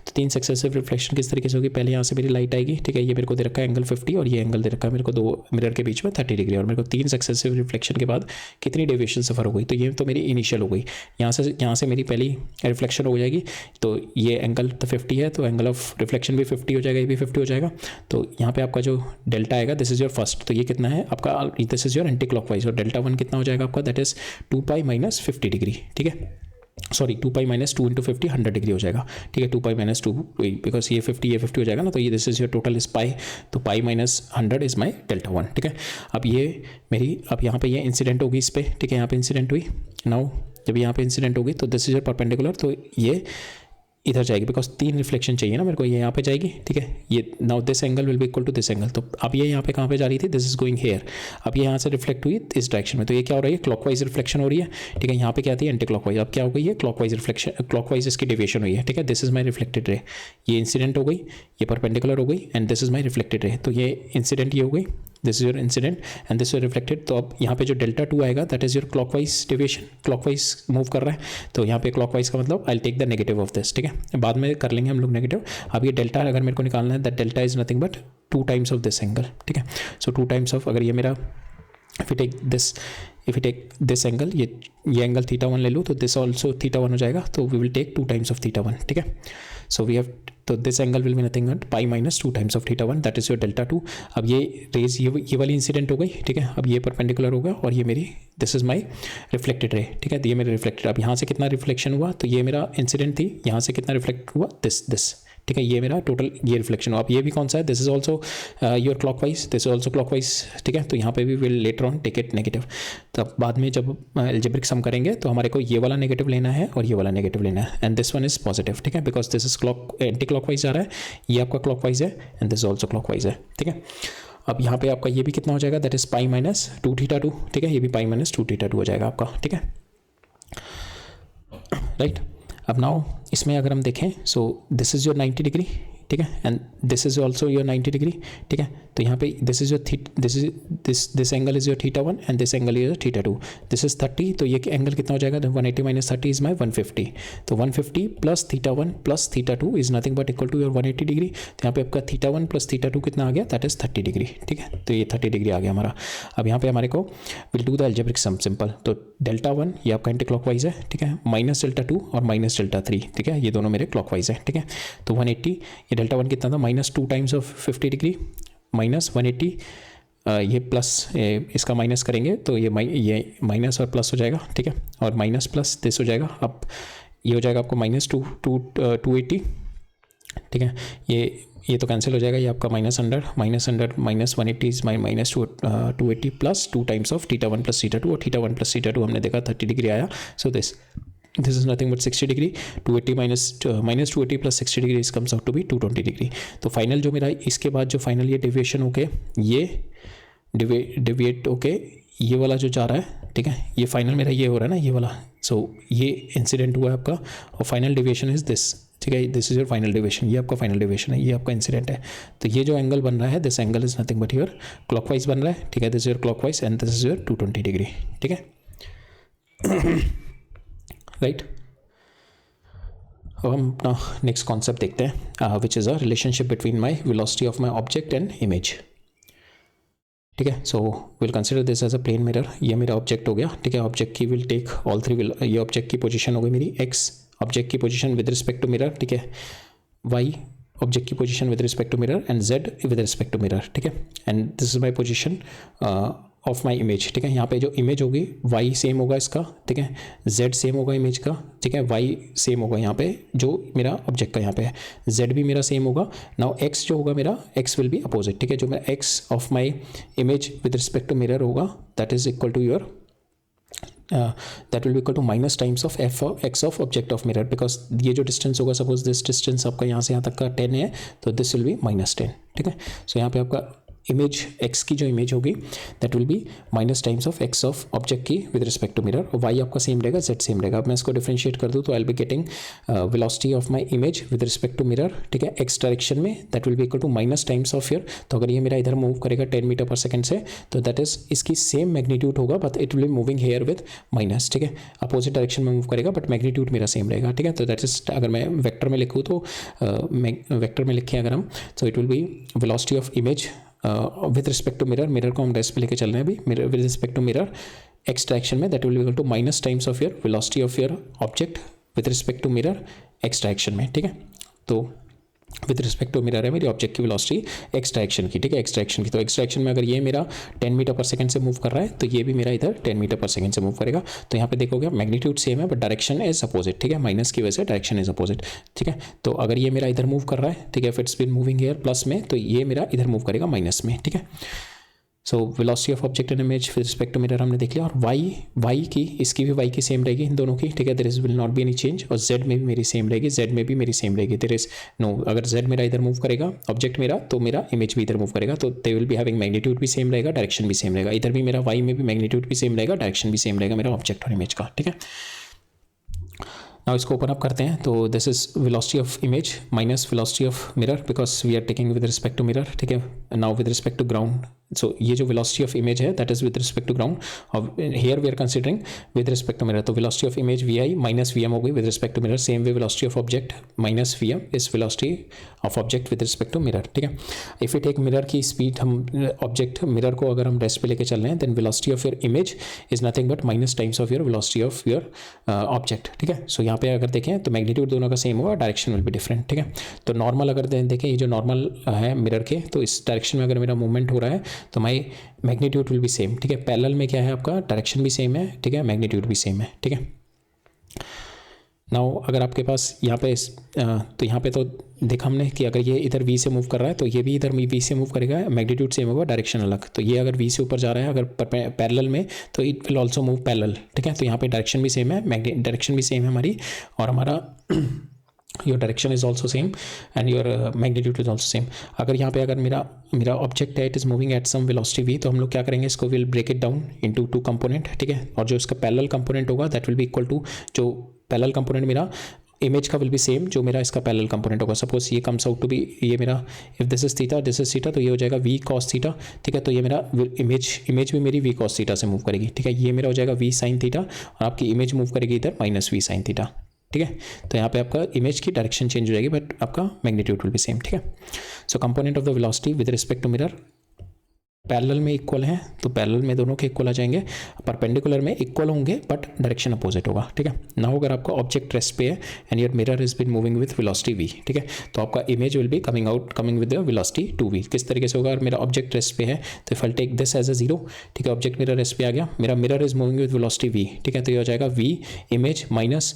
तो 3 सक्सेसिव रिफ्लेक्शन किस तरीके से होगी, पहले यहाँ से मेरी लाइट आएगी, ठीक है, ये मेरे को दे रखा है एंगल 50, और ये एंगल दे रखा है मेरे को 2 मिरर के बीच में 30 डिग्री, और मेरे को 3 सक्सेसिव रिफ्लेक्शन के बाद कितनी डेविएशन सफ़र हो गई, तो ये तो मेरी इनिशियल हो गई, यहाँ से मेरी पहली रिफ्लेक्शन हो जाएगी, तो ये एंगल तो 50 है, तो एंगल ऑफ रिफ्लेक्शन भी 50 हो जाएगा, ये भी 50 हो जाएगा, तो यहाँ पे आपका जो डेल्टा आएगा, दिस इज़ योर फर्स्ट, तो ये कितना है आपका, this is your anti clockwise, और डेल्टा 1 कितना हो जाएगा आपका, दैट इज़ 2π - 50 डिग्री, ठीक है, सॉरी 2π - 2 × 50 100 डिग्री हो जाएगा, ठीक है, 2π - 2, बिकॉज ये 50 हो जाएगा ना, तो ये this is your total is pi, तो π - 100 इज माई डेल्टा 1, ठीक है। अब ये मेरी, अब यहाँ पे ये इंसिडेंट होगी इस पर, ठीक है, यहाँ पे इंसिडेंट हुई, नाउ जब यहाँ पे इंसिडेंट होगी तो दिस इज योर परपेंडिकुलर, तो ये इधर जाएगी, बिकॉज 3 रिफ्लेक्शन चाहिए ना मेरे को, ये यहाँ पे जाएगी, ठीक है, ये now this angle will be equal to this angle, तो अब ये यहाँ पे कहाँ पे जा रही थी, दिस इज गोइंग हेयर, अब ये यहाँ से रिफ्लेक्ट हुई इस डायरेक्शन में, तो ये क्या हो रही है, क्लॉकवाइज रिफ्लेक्शन हो रही है, ठीक है, यहाँ पे क्या थी एंटी क्लॉकवाइज, अब क्या हो गई है क्लॉकवाइज रिफ्लेक्शन, क्लॉकवाइज इसकी डेविएशन हुई है, ठीक है, this is my reflected ray, ये इंसिडेंट हो गई, ये परपेंडिकुलर हो गई, and this is my reflected ray, तो ये इंसिडेंट ये हो गई, this is your incident and this is reflected, तो अब यहाँ पे जो डेल्टा 2 आएगा that is your clockwise deviation, clockwise move कर रहा है, तो यहाँ पे क्लॉकवाइज का मतलब I take the negative of this, ठीक है, बाद में कर लेंगे हम लोग नेगेटिव। अब ये डेल्टा अगर मेरे को निकालना है, that delta is nothing but 2 times of this angle, ठीक है, सो 2 टाइम्स ऑफ, अगर ये मेरा if you take this angle, ये एंगल θ1 ले लूँ, तो दिस ऑल्सो θ1 हो जाएगा, तो we will take 2 times of θ1, ठीक है, सो वी हैव, तो this angle will be nothing but π - 2 times of θ1, that is your delta 2। अब ये रेज ये वाली इंसिडेंट हो गई, ठीक है, अब ये परपेंडिकुलर होगा, और ये मेरी this is my reflected ray, ठीक है, तो ये मेरे रिफ्लेक्टेड, अब यहाँ से कितना रिफ्लेक्शन हुआ, तो ये मेरा इंसिडेंट थी, यहाँ से कितना रिफ्लेक्ट हुआ, दिस, ठीक है, ये मेरा टोटल ये रिफ्लेक्शन। आप ये भी कौन सा है, this is also your clockwise, this is also clockwise, ठीक है। तो यहाँ पे भी will later on take it negative. तब बाद में जब अलजेब्रिक सम करेंगे तो हमारे को ये वाला नेगेटिव लेना है और ये वाला नेगेटिव लेना है, and this one is positive, ठीक है, because this is anti clockwise आ रहा है, ये आपका क्लॉकवाइज है एंड दिस ऑल्सो क्लॉकवाइज है, ठीक है। अब यहाँ पे आपका ये भी कितना हो जाएगा, that is pi minus 2 theta 2, ठीक है, ये भी पाई माइनस 2 थीटा 2 हो जाएगा आपका, ठीक है, राइट। अब नाउ इसमें अगर हम देखें, सो दिस इज योर 90 डिग्री, ठीक है, and this is also your 90 degree, ठीक है। तो यहाँ पे this is your this angle is your theta 1 and this angle is your theta 2, this is 30, तो ये एंगल कितना हो जाएगा, 180 माइनस 30 इज माई 150, तो 150 plus theta 1 plus theta 2 is nothing but equal to your 180 degree. तो यहाँ पे आपका थीटा 1 प्लस थीटा 2 कितना आ गया, दैट इज 30 डिग्री, ठीक है, तो ये 30 डिग्री आ गया हमारा। अब यहाँ पे हमारे को will do the algebraic sum, simple, तो डेल्टा 1 ये आपका एंटी क्लॉकवाइज है, ठीक है, माइनस डेल्टा 2 और माइनस डेल्टा 3, ठीक है, ये दोनों मेरे क्लॉकवाइज है, ठीक है। तो 180, ये डेल्टा 1 कितना था, minus 2 times of 50 degree minus 180, ये प्लस इसका माइनस करेंगे तो ये माइनस और प्लस हो जाएगा, ठीक है, और माइनस प्लस दिस हो जाएगा, अब ये हो जाएगा आपको माइनस 280, ठीक है, ये तो कैंसिल हो जाएगा, ये आपका minus 100 minus 180 is minus 280 plus 2 times of theta 1 plus theta 2, और थीटा 1 प्लस थीटा 2 हमने देखा 30 डिग्री आया, so this is nothing but 60 degree, 280 minus 280 plus 60 degree is comes out to be 220 degree. तो फाइनल जो मेरा इसके बाद जो फाइनल ये डेविएशन होके ये डेविएट होके ये वाला जो जा रहा है, ठीक है, ये फाइनल मेरा ये हो रहा है ना, ये वाला, सो ये इंसिडेंट हुआ है आपका, और फाइनल डेविएशन इज दिस, ठीक है, this is your final deviation, ये आपका फाइनल डेविएशन है, ये आपका इंसिडेंट है। तो ये जो एंगल बन रहा है, this angle is nothing but your clockwise बन रहा है, ठीक है, this is your clockwise and this is your 220 degree, ठीक है, राइट। अब हम अपना नेक्स्ट कॉन्सेप्ट देखते हैं, which is a relationship between my velocity of my object and image, ठीक है। So will consider this as a plane mirror, ये मेरा ऑब्जेक्ट हो गया, ठीक है, ऑब्जेक्ट की विल टेक ऑल थ्री, ये ऑब्जेक्ट की पोजीशन हो गई मेरी एक्स, ऑब्जेक्ट की position with respect to mirror, ठीक है, वाई ऑब्जेक्ट की position with respect to mirror, and Z with respect to mirror, ठीक है, and this is my position of my image, ठीक है। यहाँ पे जो इमेज होगी वाई सेम होगा इसका, ठीक है, जेड सेम होगा इमेज का, ठीक है, वाई सेम होगा यहाँ पे जो मेरा ऑब्जेक्ट का यहाँ पे है, जेड भी मेरा सेम होगा। नाउ एक्स जो होगा मेरा, एक्स विल बी अपोजिट, ठीक है, जो मेरा X of my image with respect to mirror होगा, that is equal to your that will be equal to minus times of X of object of mirror, because ये जो डिस्टेंस होगा, सपोज दिस डिस्टेंस आपका यहाँ से यहाँ तक का 10 है, तो दिस विल बी -10, ठीक है। सो यहाँ पे आपका इमेज एक्स की जो इमेज होगी that will be minus times of X of object की विद रिस्पेक्ट टू मिरर, और वाई आपका सेम रहेगा, जेड सेम रहेगा। अब मैं इसको डिफरेंशिएट कर दूँ तो I will be getting velocity of my image with respect to mirror, ठीक है, एक्स डायरेक्शन में, that will be equal to minus times of your, तो अगर ये मेरा इधर मूव करेगा 10 मीटर पर सेकंड से, तो दैट इज इसकी सेम मैग्नीट्यूड होगा, but it will be moving here with minus, ठीक है, अपोजिट डायरेक्शन में मूव करेगा बट मैग्नीट्यूड मेरा सेम रहेगा, ठीक है। तो दैट इज, अगर मैं वेक्टर में लिखूँ तो वेक्टर में लिखें अगर हम, तो it will be velocity of image with respect to mirror, mirror को हम डेस्क पे लेके चल रहे हैं अभी, mirror with respect to mirror X direction में, that will be equal to minus times of your velocity of your object with respect to mirror X direction में, ठीक है। तो विद रिस्पेक्ट टू मिरर है मेरी ऑब्जेक्ट की वेलोसिटी एक्स डायरेक्शन की, ठीक है, एक्स डायरेक्शन की। तो एक्स डायरेक्शन में अगर ये मेरा 10 मीटर पर सेकंड से मूव कर रहा है, तो ये भी मेरा इधर 10 मीटर पर सेकंड से मूव करेगा। तो यहाँ पे देखोगे मैग्नीट्यूड सेम है बट डायरेक्शन इज अपोजिट, ठीक है, माइनस की वजह से डायरेक्शन इज अपोजिट, ठीक है। तो अगर ये मेरा इधर मूव कर रहा है, ठीक है, it's been moving here plus में, तो ये मेरा इधर मूव करेगा माइनस में, ठीक है। So velocity of object and image with respect to mirror हमने देख लिया, और वाई की, इसकी भी वाई की सेम रहेगी इन दोनों की, ठीक है, there is will not be any change, और जेड में भी मेरी सेम रहेगी, जेड में भी मेरी सेम रहेगी, देयर इज नो, अगर जेड मेरा इधर मूव करेगा ऑब्जेक्ट मेरा, तो मेरा इमेज भी इधर मूव करेगा, तो they will be having magnitude भी सेम रहेगा, डायरेक्शन भी सेम रहेगा, इधर भी मेरा वाई में भी मैग्नीट्यूड भी सेम रहेगा, डायरेक्शन भी सेम रहेगा मेरा ऑब्जेक्ट और इमेज का, ठीक है। नाउ इसको ओपन अप करते हैं, तो this is velocity of image minus velocity of mirror, because we are taking with respect to mirror, ठीक है। Now with respect to ground, so ये जो वेलोसिटी ऑफ इमेज है that is with respect to ground, और here we are considering with respect to mirror, तो velocity of image v i minus we m हो गई with respect to mirror, same way velocity of object minus we M is velocity of object with respect to mirror, ठीक है। इफ यू टेक मिरर की स्पीड, हम ऑब्जेक्ट मिरर को अगर हम रेस्ट पे लेके चल रहे हैं, then velocity of your image is nothing but minus times of your velocity of your object, ठीक है। सो यहाँ पे अगर देखें तो मैग्नीट्यूड दोनों का सेम होगा, डायरेक्शन विल बी डिफरेंट, ठीक है। तो नॉर्मल अगर देखें, ये जो नॉर्मल है मिरर के, तो इस डायरेक्शन में अगर मेरा मूवमेंट हो रहा है तो माई मैग्नीट्यूड विल बी सेम, ठीक है। पैरेलल में क्या है आपका, डायरेक्शन भी सेम है, ठीक है, मैग्नीट्यूड भी सेम है, ठीक है। नाउ अगर आपके पास यहाँ पे तो यहाँ पे तो देखा हमने कि अगर ये इधर v से मूव कर रहा है तो ये भी इधर v से मूव करेगा, मैग्नीट्यूड सेम होगा, डायरेक्शन अलग। तो ये अगर v से ऊपर जा रहा है अगर पैरेलल में तो it will also move parallel, ठीक है। तो यहाँ पे डायरेक्शन भी सेम है, डायरेक्शन भी सेम है हमारी, और हमारा your direction is also same and your magnitude is also same. अगर यहाँ पे अगर मेरा ऑब्जेक्ट है, it is moving at some velocity v, तो हम लोग क्या करेंगे, इसको will break it down into 2 component, ठीक है। और जो इसका पैरेलल कंपोनेंट होगा that will be equal to, जो पैरेलल कंपोनेंट मेरा इमेज का विल बी सेम जो मेरा इसका पैरेलल कंपोनेंट होगा। सपोज ये कम्स आउट टू बी, ये मेरा if this is theta, this is theta, तो ये हो जाएगा v cos थीटा, ठीक है। तो ये मेरा इमेज भी मेरी v cos थीटा से मूव करेगी, ठीक है। ये मेरा हो जाएगा v sin थीटा, और आपकी इमेज मूव करेगी इधर -v sin थीटा, ठीक है। तो यहाँ पे आपका इमेज की डायरेक्शन चेंज हो जाएगी बट आपका मैग्नीट्यूड विल बी सेम, ठीक है। So component of the velocity with respect to mirror parallel में इक्वल है, तो पैरेलल में दोनों के इक्वल आ जाएंगे, परपेंडिकुलर में इक्वल होंगे बट डायरेक्शन अपोजिट होगा, ठीक है। नाउ अगर आपका ऑब्जेक्ट रेस्ट पे है and your mirror is been moving with velocity v, ठीक है, तो आपका image will be coming with the velocity 2v। किस तरीके से होगा, अगर मेरा ऑब्जेक्ट रेस्ट पे है तो if I take this as a 0, ठीक है, ऑब्जेक्ट मेरा रेस्ट पे आ गया, मेरा mirror is moving with velocity v, ठीक है, तो ये हो जाएगा v इमेज माइनस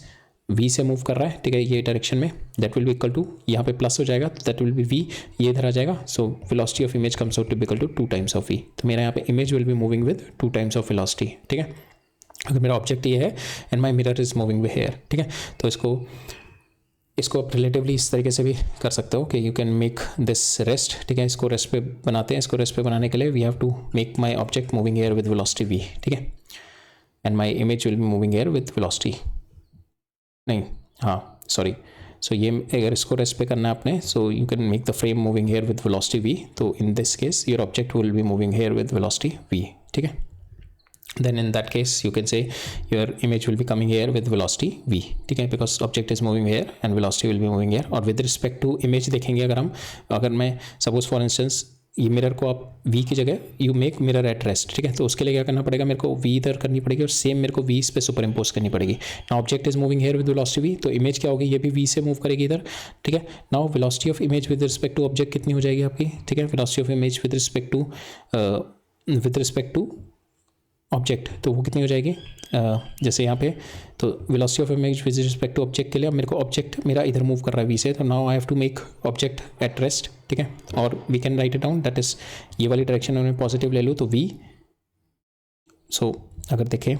v से मूव कर रहा है, ठीक है, ये डायरेक्शन में, that will be equal to, यहाँ पे प्लस हो जाएगा तो दैट विल बी v, ये इधर आ जाएगा, so velocity of image comes out to be equal to 2 times of v। तो मेरा यहाँ पे image will be moving with 2 times of velocity, ठीक है। अगर मेरा ऑब्जेक्ट ये है and my mirror is moving with here, ठीक है, तो इसको आप रिलेटिवली इस तरीके से भी कर सकते हो कि you can make this rest, ठीक है। इसको रेस्ट पे बनाते हैं, इसको रेस्ट पे बनाने के लिए we have to make my object moving here with velocity v, ठीक है, and my image will be moving here with velocity, नहीं, हाँ सॉरी, सो ये अगर इसको रेस्ट पे करना है आपने, so you can make the frame moving here with velocity v, तो in this case your object will be moving here with velocity v, ठीक है। then in that case you can say your image will be coming here with velocity v, ठीक है, because object is moving here and velocity will be moving here। और with respect to image देखेंगे अगर मैं suppose for instance ये मिरर को आप v की जगह you make mirror at rest, ठीक है, तो उसके लिए क्या करना पड़ेगा, मेरे को v इधर करनी पड़ेगी और सेम मेरे को v इस पे सुपर इम्पोज करनी पड़ेगी। Now object is moving here with velocity v, तो इमेज क्या होगी, ये भी v से मूव करेगी इधर, ठीक है। Now velocity of image with respect to object कितनी हो जाएगी आपकी, ठीक है, velocity of image with respect to object, तो वो कितनी हो जाएगी, जैसे यहाँ पे तो velocity of image with respect to object के लिए अब मेरे को ऑब्जेक्ट मेरा इधर मूव कर रहा है v से, तो now I have to make object at rest, ठीक है, और we can write it down, that is ये वाली डायरेक्शन में मैं पॉजिटिव ले लूँ तो v, सो अगर देखें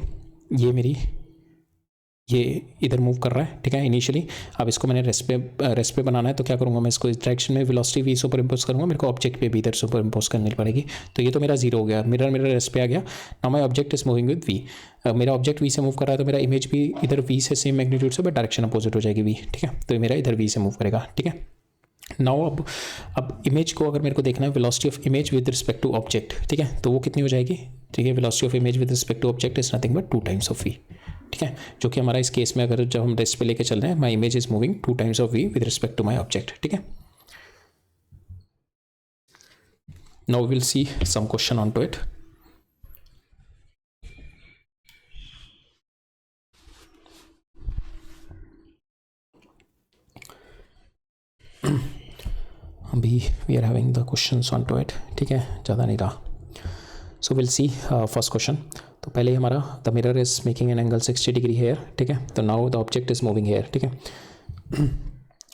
ये इधर मूव कर रहा है, ठीक है, इनिशियली। अब इसको मैंने रेस्ट पे बनाना है, तो क्या करूँगा मैं, इसको इस डायरेक्शन में वेलोसिटी v सुपर इम्पोज करूँगा, मेरे को ऑब्जेक्ट पे भी इधर सुपर इम्पोज करनी पड़ेगी, तो ये तो मेरा 0 हो गया, मेरा रेस्ट पे आ गया। Now my object is moving with v, मेरा ऑब्जेक्ट v से मूव कर रहा है तो मेरा इमेज भी इधर v से सेम मैग्नीट्यूड से बट डायरेक्शन अपोजिट हो जाएगी v, ठीक है, तो मेरा इधर v से मूव करेगा, ठीक है। नाउ अब इमेज को अगर मेरे को देखना है velocity of image with respect to object, ठीक है, तो वो कितनी हो जाएगी, ठीक है, velocity of image with respect to object is nothing but 2 times of v, ठीक है, जो कि हमारा इस केस में अगर जब हम रेस्ट पे लेके चल रहे हैं, my image is moving 2 times of v with respect to my object, ठीक है। Now will see some question on to it. अभी we are having the questions on to it, ठीक है, ज़्यादा नहीं रहा। So will see first question. तो पहले हमारा the mirror is making an angle 60 degree here, ठीक है, तो now the object is moving here, ठीक है।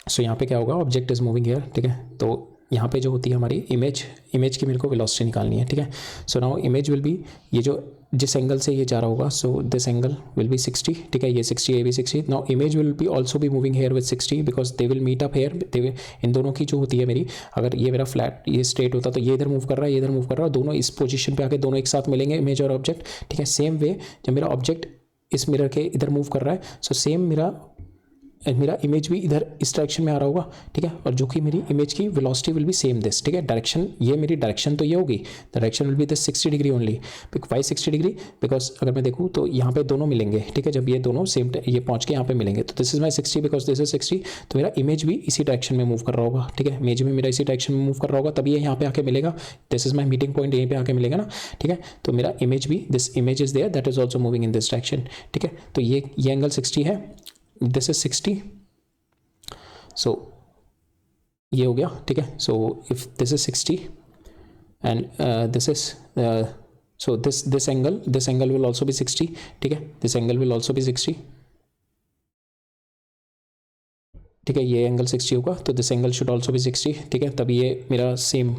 सो यहाँ पे क्या होगा, ऑब्जेक्ट इज मूविंग हेयर, ठीक है, तो यहाँ पे जो होती है हमारी इमेज की मेरे को वेलोसिटी निकालनी है, ठीक है। So now image will be, ये जो जिस एंगल से ये जा रहा होगा, so this angle will be 60, ठीक है, ये 60, ये भी 60। Now image will be also be moving here with 60 because they will meet up here, इन दोनों की जो होती है मेरी, अगर ये मेरा फ्लैट ये स्ट्रेट होता तो ये इधर मूव कर रहा है, ये इधर मूव कर रहा है, दोनों इस पोजीशन पे आके दोनों एक साथ मिलेंगे, इमेज और ऑब्जेक्ट, ठीक है। सेम वे जब मेरा ऑब्जेक्ट इस मिरर के इधर मूव कर रहा है, सो सेम मेरा इमेज भी इधर इस डायरेक्शन में आ रहा होगा, ठीक है, और जो कि मेरी इमेज की velocity will be same this, ठीक है। डायरेक्शन ये मेरी डायरेक्शन तो ये होगी, direction will be this 60 degree only, why 60 degree, because अगर मैं देखूँ तो यहाँ पे दोनों मिलेंगे, ठीक है, जब ये दोनों सेम ये पहुँच के यहाँ पे मिलेंगे, तो this is my 60 because this is 60, तो मेरा इमेज भी इसी डायरेक्शन में मूव कर रहा होगा, ठीक है, इमेज भी मेरा इसी डायरेक्शन में मूव कर रहा होगा, तभी ये यहाँ पे आके मिलेगा, this is my meeting point, यहीं पे आके मिलेगा ना, ठीक है। तो मेरा इमेज भी, this image is there, that is also moving in this direction, ठीक है। तो ये एंगल 60 है, दिस इज 60, सो ये हो गया, ठीक है। So if this is 60 and this is so this angle will also be 60, ठीक है, this angle will also be 60, ठीक है, ये एंगल 60 होगा, तो दिस एंगल शुड ऑल्सो भी 60। ठीक है, तब ये मेरा सेम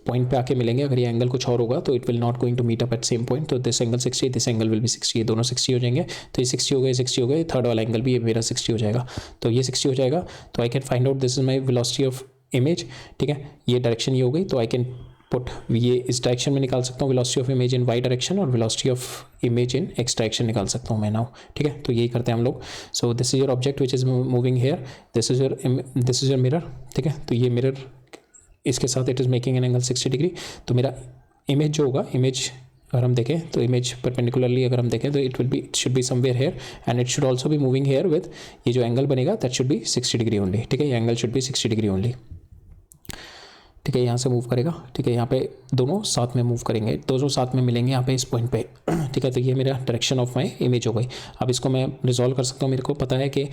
पॉइंट पे आके मिलेंगे। अगर ये एंगल कुछ और होगा तो it will not going to meet up at same point. तो this angle 60, this angle will be 60, ये दोनों 60 हो जाएंगे। तो ये 60 हो गए, 60 हो गए, थर्ड वाला एंगल भी ये मेरा 60 हो जाएगा। तो ये 60 हो जाएगा। तो I can find out this is my velocity of image. ठीक है, ये डायरेक्शन ये हो गई, तो आई कैन पुट ये इस डायरेक्शन में निकाल सकता हूँ velocity of image in y direction, और velocity of image in x direction निकाल सकता हूँ मैं नाउ। ठीक है, तो यही करते हैं हम लोग। सो this is your object which is moving hair, this is your mirror. ठीक है, तो ये मिरर इसके साथ it is making an angle 60 degree. तो मेरा इमेज जो होगा, इमेज अगर हम देखें तो इमेज परपेंडिकुलरली अगर हम देखें तो it should be somewhere here, and it should also be moving here with, ये जो एंगल बनेगा that should be 60 degree only. ठीक है, ये angle should B 60 degree only. ठीक है, यहाँ से मूव करेगा। ठीक है, यहाँ पे दोनों साथ में मूव करेंगे, दोनों साथ में मिलेंगे यहाँ पे इस पॉइंट पे। ठीक है, तो ये मेरा डायरेक्शन ऑफ माई इमेज हो गई। अब इसको मैं रिजॉल्व कर सकता हूँ। मेरे को पता है कि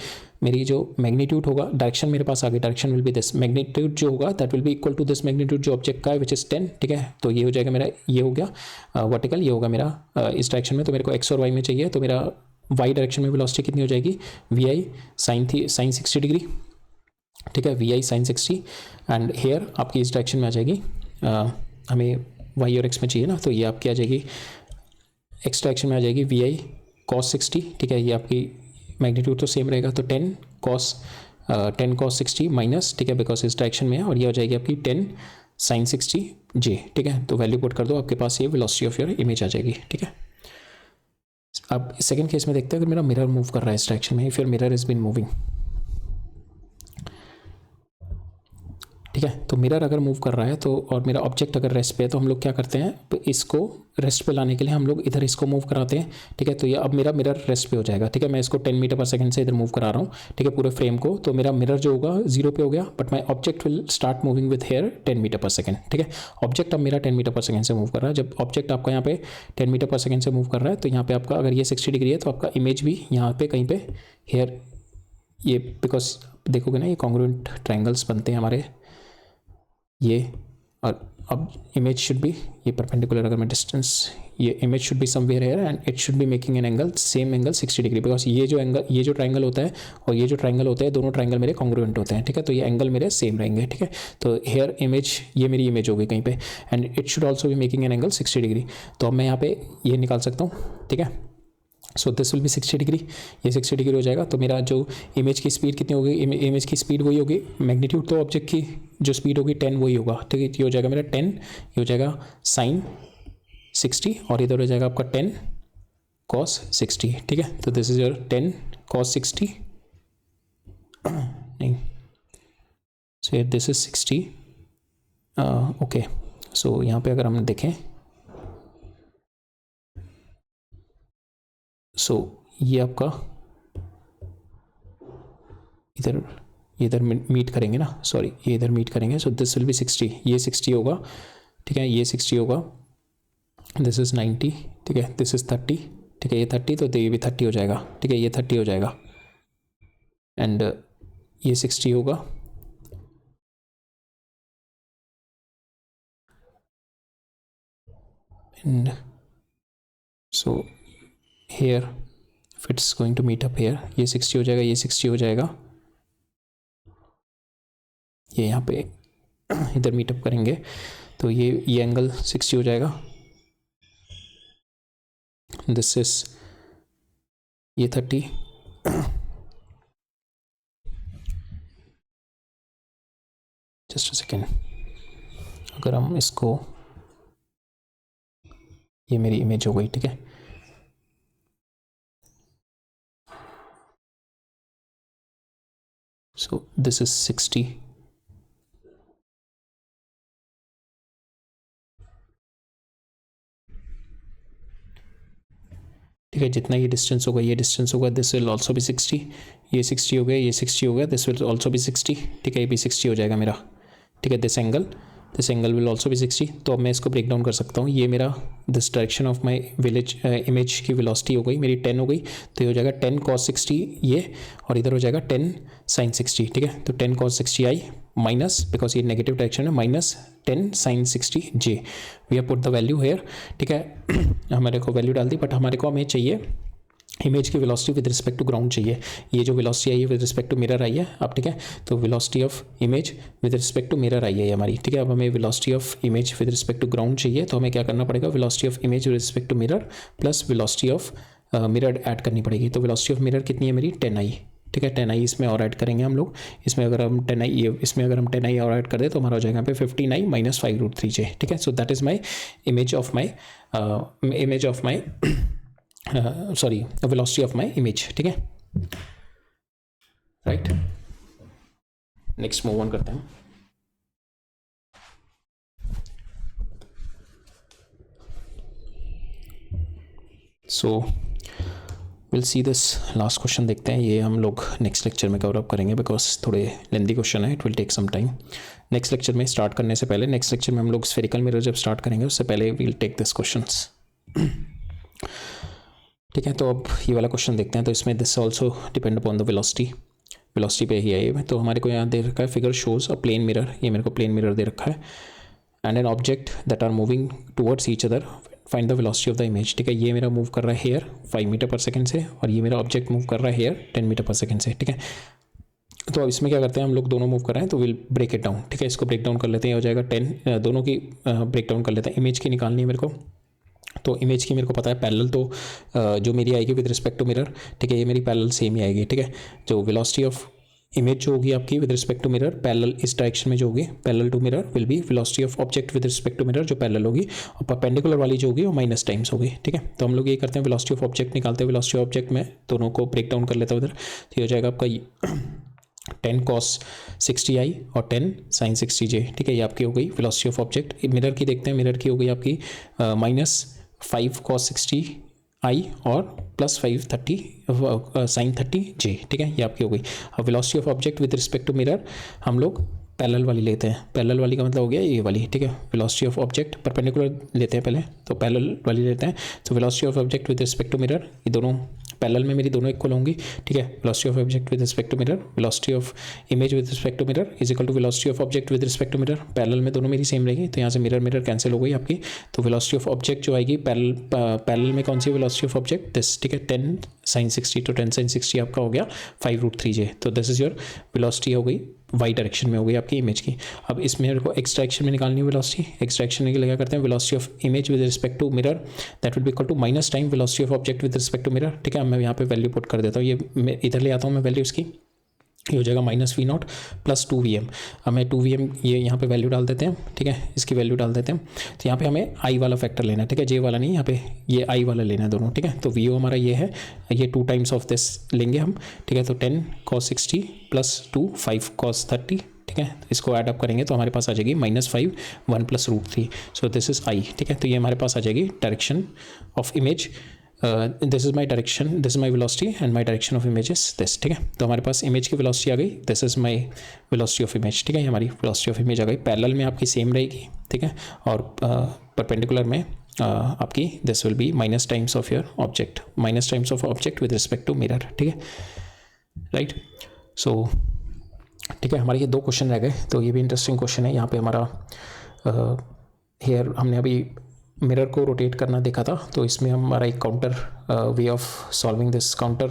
मेरी जो मैग्नीट्यूड होगा, डायरेक्शन मेरे पास आ गई, direction will be this, magnitude जो होगा that will be equal to this magnitude जो ऑब्जेक्ट का है विच इज़ 10। ठीक है, तो ये हो जाएगा मेरा, ये हो गया वर्टिकल, ये होगा मेरा इस डायरेक्शन में। तो मेरे को एक्स और वाई में चाहिए, तो मेरा वाई डायरेक्शन में वेलोसिटी कितनी हो जाएगी, वी आई साइन 60 डिग्री। ठीक है, v i sine 60, and here आपकी इस डायरेक्शन में आ जाएगी। हमें वाई और एक्स में चाहिए ना, तो ये आपकी आ जाएगी एक्स डायरेक्शन में आ जाएगी वी आई कॉस 60। ठीक है, ये आपकी मैग्नीट्यूड तो सेम रहेगा, तो 10 कॉस 60 माइनस, ठीक है, बिकॉज इस डायरेक्शन में है, और ये हो जाएगी आपकी 10 साइन 60 जे। ठीक है, तो वैल्यू पुट कर दो, आपके पास ये वेलोसिटी ऑफ योर इमेज आ जाएगी। ठीक है, अब सेकंड केस में देखते हैं, अगर मेरा मिरर मूव कर रहा है इस डायरेक्शन में, फिर मिरर इज बीन मूविंग। ठीक है, तो मिरर अगर मूव कर रहा है तो, और मेरा ऑब्जेक्ट अगर रेस्ट पे है, तो हम लोग क्या करते हैं, तो इसको रेस्ट पे लाने के लिए हम लोग इधर इसको मूव कराते हैं। ठीक है, तो ये अब मेरा मिरर रेस्ट पे हो जाएगा। ठीक है, मैं इसको 10 मीटर पर सेकंड से इधर मूव करा रहा हूँ। ठीक है, पूरे फ्रेम को, तो मेरा मिरर जो होगा 0 पे हो गया, but my object will start moving with here 10 metre per second. ठीक है, ऑब्जेक्ट अब मेरा 10 मीटर पर सेकंड से मूव कर रहा है। जब ऑब्जेक्ट आपका यहाँ पे 10 मीटर पर सेकंड से मूव कर रहा है, तो यहाँ पे आपका अगर ये 60 डिग्री है, तो आपका इमेज भी यहाँ पे कहीं पे हेयर, ये बिकॉज देखोगे ना, ये कॉन्ग्रुएंट ट्रायंगल्स बनते हैं हमारे ये, और अब इमेज शुड बी, ये परपेंडिकुलर अगर मैं डिस्टेंस, ये image should be somewhere here, and it should be making an angle, same angle 60 degree, because ये जो एंगल, ये जो ट्रायंगल होता है और ये जो ट्रायंगल होता है, दोनों ट्रायंगल मेरे कॉन्ग्रुएंट होते हैं। ठीक है, तो ये एंगल मेरे सेम रहेंगे। ठीक है, तो हेयर इमेज, ये मेरी इमेज हो गई कहीं पे, and it should also be making an angle 60 degree. तो अब मैं यहाँ पे ये निकाल सकता हूँ। ठीक है, so this will be 60 degree, ये 60 डिग्री हो जाएगा। तो मेरा जो इमेज की स्पीड कितनी होगी, इमेज की स्पीड वही होगी, मैग्नीट्यूड तो ऑब्जेक्ट की जो स्पीड होगी 10 वही होगा। ठीक है, ये हो जाएगा मेरा 10, ये हो जाएगा साइन 60, और इधर हो जाएगा आपका 10 कॉस 60। ठीक है, तो दिस इज योर 10 कॉस 60, नहीं, सो दिस इज 60। ओके, सो यहाँ पे अगर हम देखें, सो ये आपका इधर मीट करेंगे ना, सॉरी, ये इधर मीट करेंगे। सो दिस विल बी 60, ये 60 होगा। ठीक है, ये 60 होगा, दिस इज 90। ठीक है, दिस इज 30। ठीक है, ये 30, तो ये भी 30 हो जाएगा। ठीक है, ये 30 हो जाएगा, एंड ये 60 होगा, and so here if it's going to meet up here, ये 60 हो जाएगा, ये 60 हो जाएगा, ये यहाँ पे इधर मीटअप करेंगे, तो ये एंगल 60 हो जाएगा, दिस इज ये 30, जस्ट अ सेकेंड, अगर हम इसको, ये मेरी इमेज हो गई। ठीक है, so this is 60, ठीक है, जितना ये डिस्टेंस होगा, ये डिस्टेंस होगा, दिस विल ऑल्सो भी 60, ये 60 हो गया, ये 60 हो गया, दिस विल ऑल्सो भी 60। ठीक है, ये भी 60 हो जाएगा मेरा। ठीक है, दिस एंगल विल ऑल्सो भी 60। तो अब मैं इसको ब्रेक डाउन कर सकता हूँ, ये मेरा this direction of my image की वेलोसिटी हो गई मेरी 10 हो गई, तो ये हो जाएगा 10 cos 60 ये, और इधर हो जाएगा 10 sin 60। ठीक है, तो 10 cos 60 आई माइनस, बिकॉज ये नेगेटिव डायरेक्शन है, minus 10 sin 60 j, we have put the value here. ठीक है, हमारे को वैल्यू डाल दी, बट हमारे को हमें चाहिए इमेज की velocity with respect to ground चाहिए। ये जो वेलोसिटी आई है विद रिस्पेक्ट टू मिरर आई है अब, ठीक है। तो velocity of image with respect to mirror आई है हमारी, ठीक है। अब हमें velocity of image with respect to ground चाहिए, तो हमें क्या करना पड़ेगा, velocity of image with respect to mirror plus velocity of mirror add करनी पड़ेगी। तो वेलोसिटी ऑफ मिरर कितनी है मेरी 10i, ठीक है। 10i इसमें और ऐड करेंगे हम लोग। इसमें अगर हम 10i और ऐड कर दें तो हमारा हो जाएगा यहाँ पे 15i माइनस 5√3j, ठीक है। So that is my image of my sorry velocity of my image, ठीक है, राइट। नेक्स्ट मूव ऑन करते हैं। So will see this last question देखते हैं, ये हम लोग नेक्स्ट लेक्चर में कवर अप करेंगे बिकॉज थोड़े लेंदी क्वेश्चन है, it will take some time. Next lecture में स्टार्ट करने से पहले, नेक्स्ट लेक्चर में हम लोग स्फेरिकल मिरर जब स्टार्ट करेंगे उससे पहले विल टेक दिस क्वेश्चंस, ठीक है। तो अब ये वाला क्वेश्चन देखते हैं। तो इसमें this also depend upon the velocity पे ही है ये। तो हमारे को यहाँ दे रखा है figure shows a plane mirror, ये मेरे को प्लेन मिरर दे रखा है, and an object that are moving towards each other, find the velocity of the image, ठीक है। ये मेरा मूव कर रहा है हेयर 5 मीटर पर सेकंड से, और ये मेरा ऑब्जेक्ट मूव कर रहा है हेयर 10 मीटर पर सेकंड से, ठीक है। तो अब इसमें क्या करते हैं, हम लोग दोनों मूव कर रहे हैं तो विल ब्रेक इट डाउन, ठीक है। इसको ब्रेक डाउन कर लेते हैं, हो जाएगा 10, दोनों की ब्रेक डाउन कर लेते हैं। इमेज की निकालनी है मेरे को, तो इमेज की मेरे को पता है पैरेलल, तो जो मेरी आएगी विद रिस्पेक्ट टू मिरर, ठीक है, ये मेरी पैरेलल सेम ही आएगी, ठीक है। जो वेलोसिटी ऑफ इमेज जो होगी आपकी with respect to mirror parallel इस डायरेक्शन में जो होगी parallel to mirror will be velocity of object with respect to mirror जो पैरेलल होगी, और परपेंडिकुलर वाली जो होगी वो माइनस टाइम्स होगी, ठीक है। तो हम लोग ये करते हैं, वेलोसिटी ऑफ ऑब्जेक्ट निकालते हैं, वेलोसिटी ऑफ ऑब्जेक्ट में दोनों को ब्रेक डाउन कर लेता हूँ उधर। तो ये हो जाएगा आपका 10 cos 60i और 10 sin 60j, ठीक है। ये आपकी हो गई वेलोसिटी ऑफ ऑब्जेक्ट। मिरर की देखते हैं, मिरर की हो गई आपकी -5 cos 60i और +530 sin 30j, ठीक है, ये आपकी हो गई। अब velocity of object with respect to mirror हम लोग पैरेलल वाली लेते हैं, पैरेलल वाली का मतलब हो गया ये वाली, ठीक है। वेलोसिटी ऑफ ऑब्जेक्ट परपेंडिकुलर लेते हैं पहले, तो पैरेलल वाली लेते हैं। तो velocity of object with respect to mirror, ये दोनों पैरेलल में मेरी दोनों इक्वल होंगी, ठीक है। Velocity of object with respect to mirror, velocity of image with respect to mirror is equal to velocity of object with respect to mirror. Parallel में दोनों मेरी सेम रहेगी, तो यहाँ से मिरर मिरर कैंसिल हो गई आपकी। तो वेलोसिटी ऑफ ऑब्जेक्ट जो आएगी पैरेलल में कौन सी वेलोसिटी ऑफ ऑब्जेक्ट दिस, ठीक है, 10 sin 60, तो 10 sin 60 आपका हो गया 5√3j। तो दिस इज योर वेलोसिटी हो गई वाई डायरेक्शन में हो गई आपकी इमेज की। अब इसमें मेरे को एक्स डायरेक्शन में निकालनी है वेलोसिटी। एक्स डायरेक्शन के लिए क्या करते हैं, velocity of image with respect to mirror that will be equal to minus time velocity of object with respect to mirror, ठीक है। मैं यहाँ पे वैल्यू पुट कर देता हूँ, ये इधर ले आता हूँ मैं वैल्यू इसकी, ये हो जाएगा -v0 + 2vm। हमें 2vm ये यहाँ पे वैल्यू डाल देते हैं, ठीक है, इसकी वैल्यू डाल देते हैं। तो यहाँ पे हमें i वाला फैक्टर लेना है, ठीक है, j वाला नहीं, यहाँ पे ये i वाला लेना है दोनों, ठीक है। तो vo हमारा ये है, ये 2 टाइम्स ऑफ दिस लेंगे हम, ठीक है। तो 10 cos 60 + 2 5 cos 30, ठीक है। इसको ऐड अप करेंगे तो हमारे पास आ जाएगी -5 1 + √3, सो दिस इज i, ठीक है। तो ये हमारे पास आ जाएगी direction of image, this is my direction, this is my velocity and my direction of image is this, ठीक है। तो हमारे पास इमेज की वेलोसिटी आ गई, this is my velocity of image, ठीक है। ये हमारी वेलोसिटी ऑफ इमेज आ गई, पैरेलल में आपकी सेम रहेगी, ठीक है, और परपेंडिकुलर में आपकी this will be minus times of your object, minus times of object with respect to mirror, ठीक है, राइट। सो ठीक है, हमारे ये 2 क्वेश्चन रह गए, तो ये भी इंटरेस्टिंग क्वेश्चन है। यहाँ पे हमारा हेयर हमने अभी मिरर को रोटेट करना देखा था, तो इसमें हमारा एक counter way of solving this counter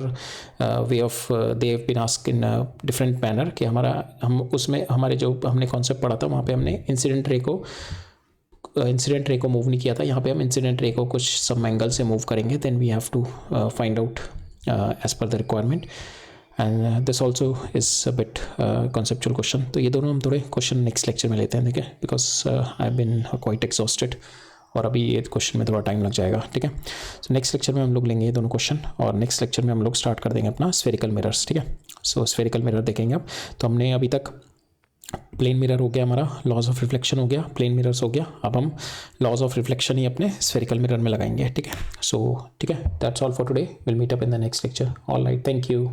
way of they have been asked in different manner कि हम उसमें हमारे जो हमने कॉन्सेप्ट पढ़ा था वहाँ पे हमने इंसिडेंट रे को मूव नहीं किया था। यहाँ पे हम इंसिडेंट रे को कुछ सम एंगल से मूव करेंगे, then we have to find out as per the requirement, and this also is a bit conceptual question. तो ये दोनों हम थोड़े क्वेश्चन नेक्स्ट लेक्चर में लेते हैं, ठीक है, because I have been quite exhausted और अभी ये क्वेश्चन में थोड़ा टाइम लग जाएगा, ठीक है। सो नेक्स्ट लेक्चर में हम लोग लेंगे ये दोनों क्वेश्चन, और नेक्स्ट लेक्चर में हम लोग स्टार्ट कर देंगे अपना स्फेरिकल मिरर्स, ठीक है। सो स्फेरिकल मिरर देखेंगे अब। तो हमने अभी तक प्लेन मिरर हो गया, हमारा लॉज ऑफ रिफ्लेक्शन हो गया, प्लेन मिरर्स हो गया, अब हम लॉज ऑफ रिफ्लेक्शन ही अपने स्फेरिकल मिरर में लगाएंगे, ठीक है। सो ठीक है, that's all for today, will meet up in the next lecture. All right, thank you.